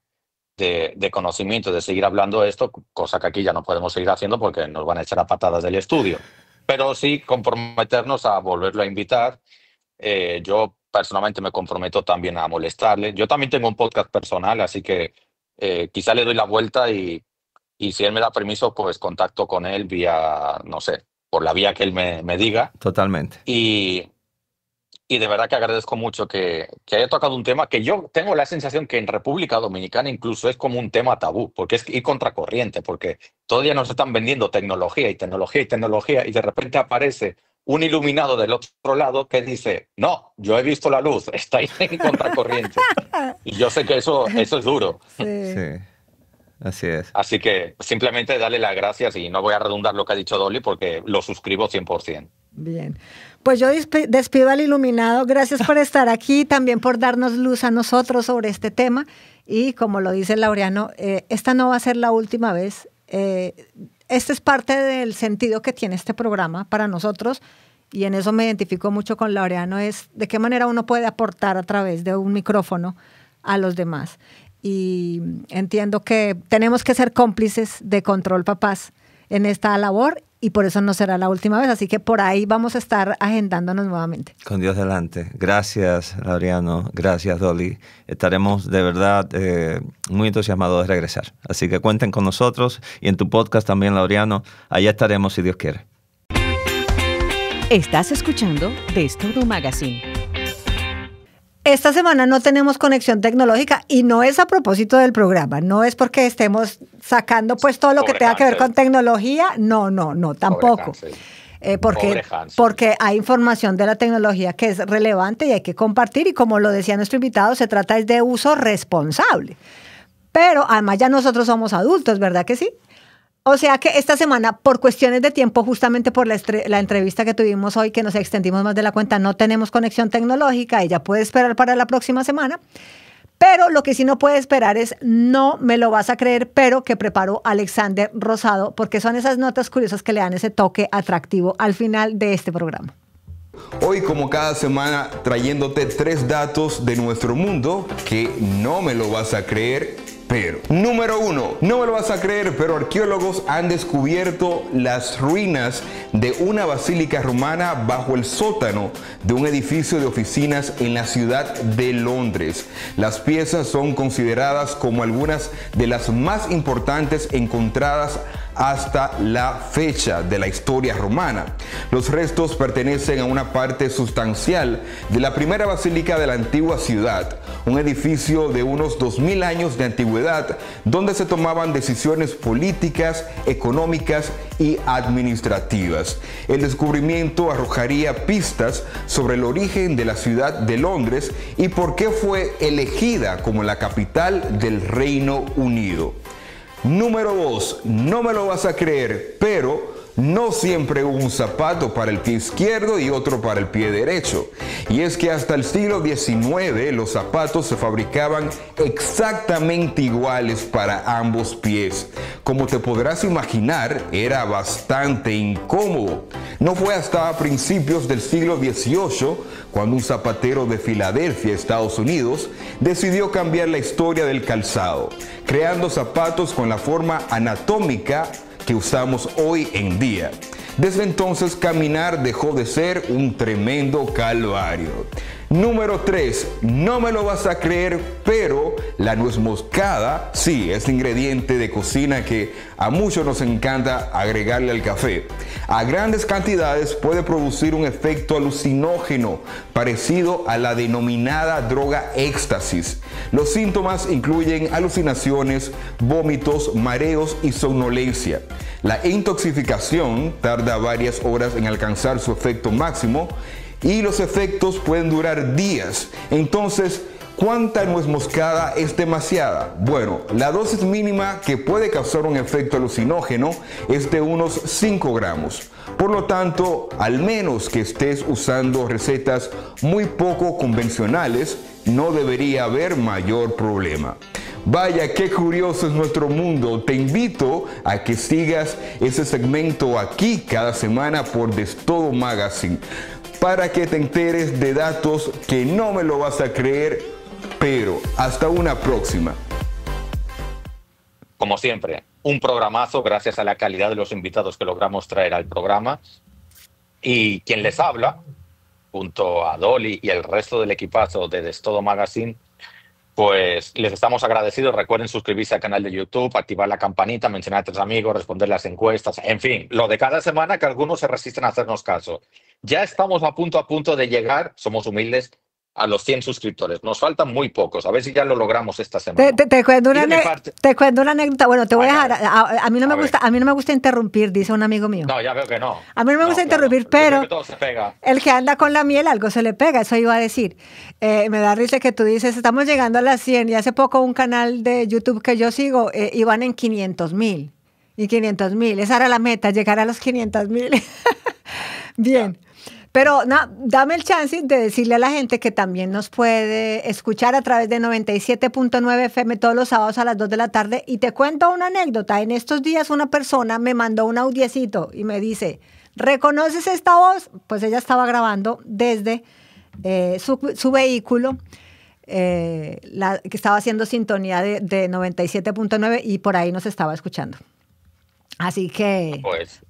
de conocimiento, de seguir hablando de esto, cosa que aquí ya no podemos seguir haciendo porque nos van a echar a patadas del estudio. Pero sí comprometernos a volverlo a invitar. Yo personalmente me comprometo también a molestarle. Yo también tengo un podcast personal, así que quizá le doy la vuelta y si él me da permiso, pues contacto con él vía, no sé, por la vía que él me diga. Totalmente. Y de verdad que agradezco mucho que haya tocado un tema que yo tengo la sensación que en República Dominicana incluso es como un tema tabú, porque es ir contracorriente, porque todavía nos están vendiendo tecnología y tecnología y tecnología y de repente aparece un iluminado del otro lado que dice, no, yo he visto la luz, estáis en contracorriente. Y yo sé que eso es duro. Sí, así es. Así que simplemente darle las gracias y no voy a redundar lo que ha dicho Dolly porque lo suscribo 100%. Bien, pues yo despido al iluminado. Gracias por estar aquí, también por darnos luz a nosotros sobre este tema. Y como lo dice Laureano, esta no va a ser la última vez. Este es parte del sentido que tiene este programa para nosotros y en eso me identifico mucho con Laureano, es de qué manera uno puede aportar a través de un micrófono a los demás. Y entiendo que tenemos que ser cómplices de Control Papás en esta labor y por eso no será la última vez, así que por ahí vamos a estar agendándonos nuevamente. Con Dios delante. Gracias, Laureano. Gracias, Dolly. Estaremos de verdad muy entusiasmados de regresar. Así que cuenten con nosotros y en tu podcast también, Laureano. Allá estaremos si Dios quiere. Estás escuchando De Todo Magazine. Esta semana no tenemos conexión tecnológica y no es a propósito del programa, no es porque estemos sacando pues todo lo que tenga que ver con tecnología, no, tampoco. porque hay información de la tecnología que es relevante y hay que compartir, y como lo decía nuestro invitado, se trata de uso responsable. Pero además ya nosotros somos adultos, ¿verdad que sí? O sea que esta semana, por cuestiones de tiempo, justamente por la entrevista que tuvimos hoy, que nos extendimos más de la cuenta, no tenemos conexión tecnológica, ella puede esperar para la próxima semana. Pero lo que sí no puede esperar es No me lo vas a creer, pero que preparó Alexander Rosado, porque son esas notas curiosas que le dan ese toque atractivo al final de este programa. Hoy, como cada semana, trayéndote 3 datos de nuestro mundo que no me lo vas a creer, pero. Número 1, no me lo vas a creer, pero arqueólogos han descubierto las ruinas de una basílica romana bajo el sótano de un edificio de oficinas en la ciudad de Londres. Las piezas son consideradas como algunas de las más importantes encontradas hasta la fecha de la historia romana. Los restos pertenecen a una parte sustancial de la primera basílica de la antigua ciudad, un edificio de unos 2000 años de antigüedad donde se tomaban decisiones políticas, económicas y administrativas. El descubrimiento arrojaría pistas sobre el origen de la ciudad de Londres y por qué fue elegida como la capital del Reino Unido. Número 2, no me lo vas a creer, pero no siempre hubo un zapato para el pie izquierdo y otro para el pie derecho. Y es que hasta el siglo XIX los zapatos se fabricaban exactamente iguales para ambos pies. Como te podrás imaginar, era bastante incómodo. No fue hasta principios del siglo XVIII cuando un zapatero de Filadelfia, Estados Unidos, decidió cambiar la historia del calzado, creando zapatos con la forma anatómica que usamos hoy en día. Desde entonces, caminar dejó de ser un tremendo calvario. Número 3, no me lo vas a creer, pero la nuez moscada, sí, es ingrediente de cocina que a muchos nos encanta agregarle al café. A grandes cantidades puede producir un efecto alucinógeno parecido a la denominada droga éxtasis. Los síntomas incluyen alucinaciones, vómitos, mareos y somnolencia. La intoxicación tarda varias horas en alcanzar su efecto máximo y los efectos pueden durar días. Entonces, ¿cuánta nuez moscada es demasiada? Bueno, la dosis mínima que puede causar un efecto alucinógeno es de unos 5 gramos. Por lo tanto, al menos que estés usando recetas muy poco convencionales, no debería haber mayor problema. Vaya, qué curioso es nuestro mundo. Te invito a que sigas ese segmento aquí cada semana por Destodo Magazine, para que te enteres de datos que no me lo vas a creer, pero hasta una próxima. Como siempre, un programazo gracias a la calidad de los invitados que logramos traer al programa. Y quien les habla, junto a Dolly y el resto del equipazo de Destodo Magazine, pues les estamos agradecidos. Recuerden suscribirse al canal de YouTube, activar la campanita, mencionar a 3 amigos, responder las encuestas, en fin, lo de cada semana que algunos se resisten a hacernos caso. Ya estamos a punto de llegar, somos humildes, a los 100 suscriptores. Nos faltan muy pocos, a ver si ya lo logramos esta semana. Te cuento una anécdota. Bueno, te voy a dejar. A mí no me gusta interrumpir, dice un amigo mío. No, ya veo que no. A mí no me gusta interrumpir, pero el que anda con la miel algo se le pega, eso iba a decir. Me da risa que tú dices, estamos llegando a las 100 y hace poco un canal de YouTube que yo sigo iban en 500,000. Y 500,000, esa era la meta, llegar a los 500,000. Bien. Pero dame el chance de decirle a la gente que también nos puede escuchar a través de 97.9 FM todos los sábados a las 2 de la tarde. Y te cuento una anécdota. En estos días una persona me mandó un audiecito y me dice, ¿reconoces esta voz? Pues ella estaba grabando desde su vehículo, que estaba haciendo sintonía de 97.9 y por ahí nos estaba escuchando. Así que, pues,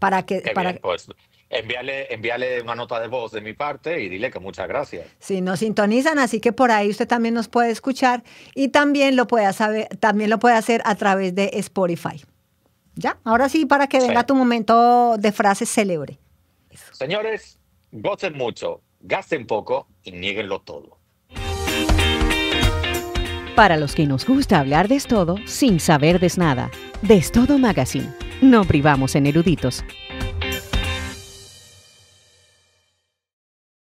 Envíale una nota de voz de mi parte y dile que muchas gracias. Sí, nos sintonizan, así que por ahí usted también nos puede escuchar y también lo puede hacer a través de Spotify. ¿Ya? Ahora sí, para que venga tu momento de frase célebre. Eso. Señores, gocen mucho, gasten poco y niéguenlo todo. Para los que nos gusta hablar de todo sin saber de nada. Destodo Magazine. No privamos en eruditos.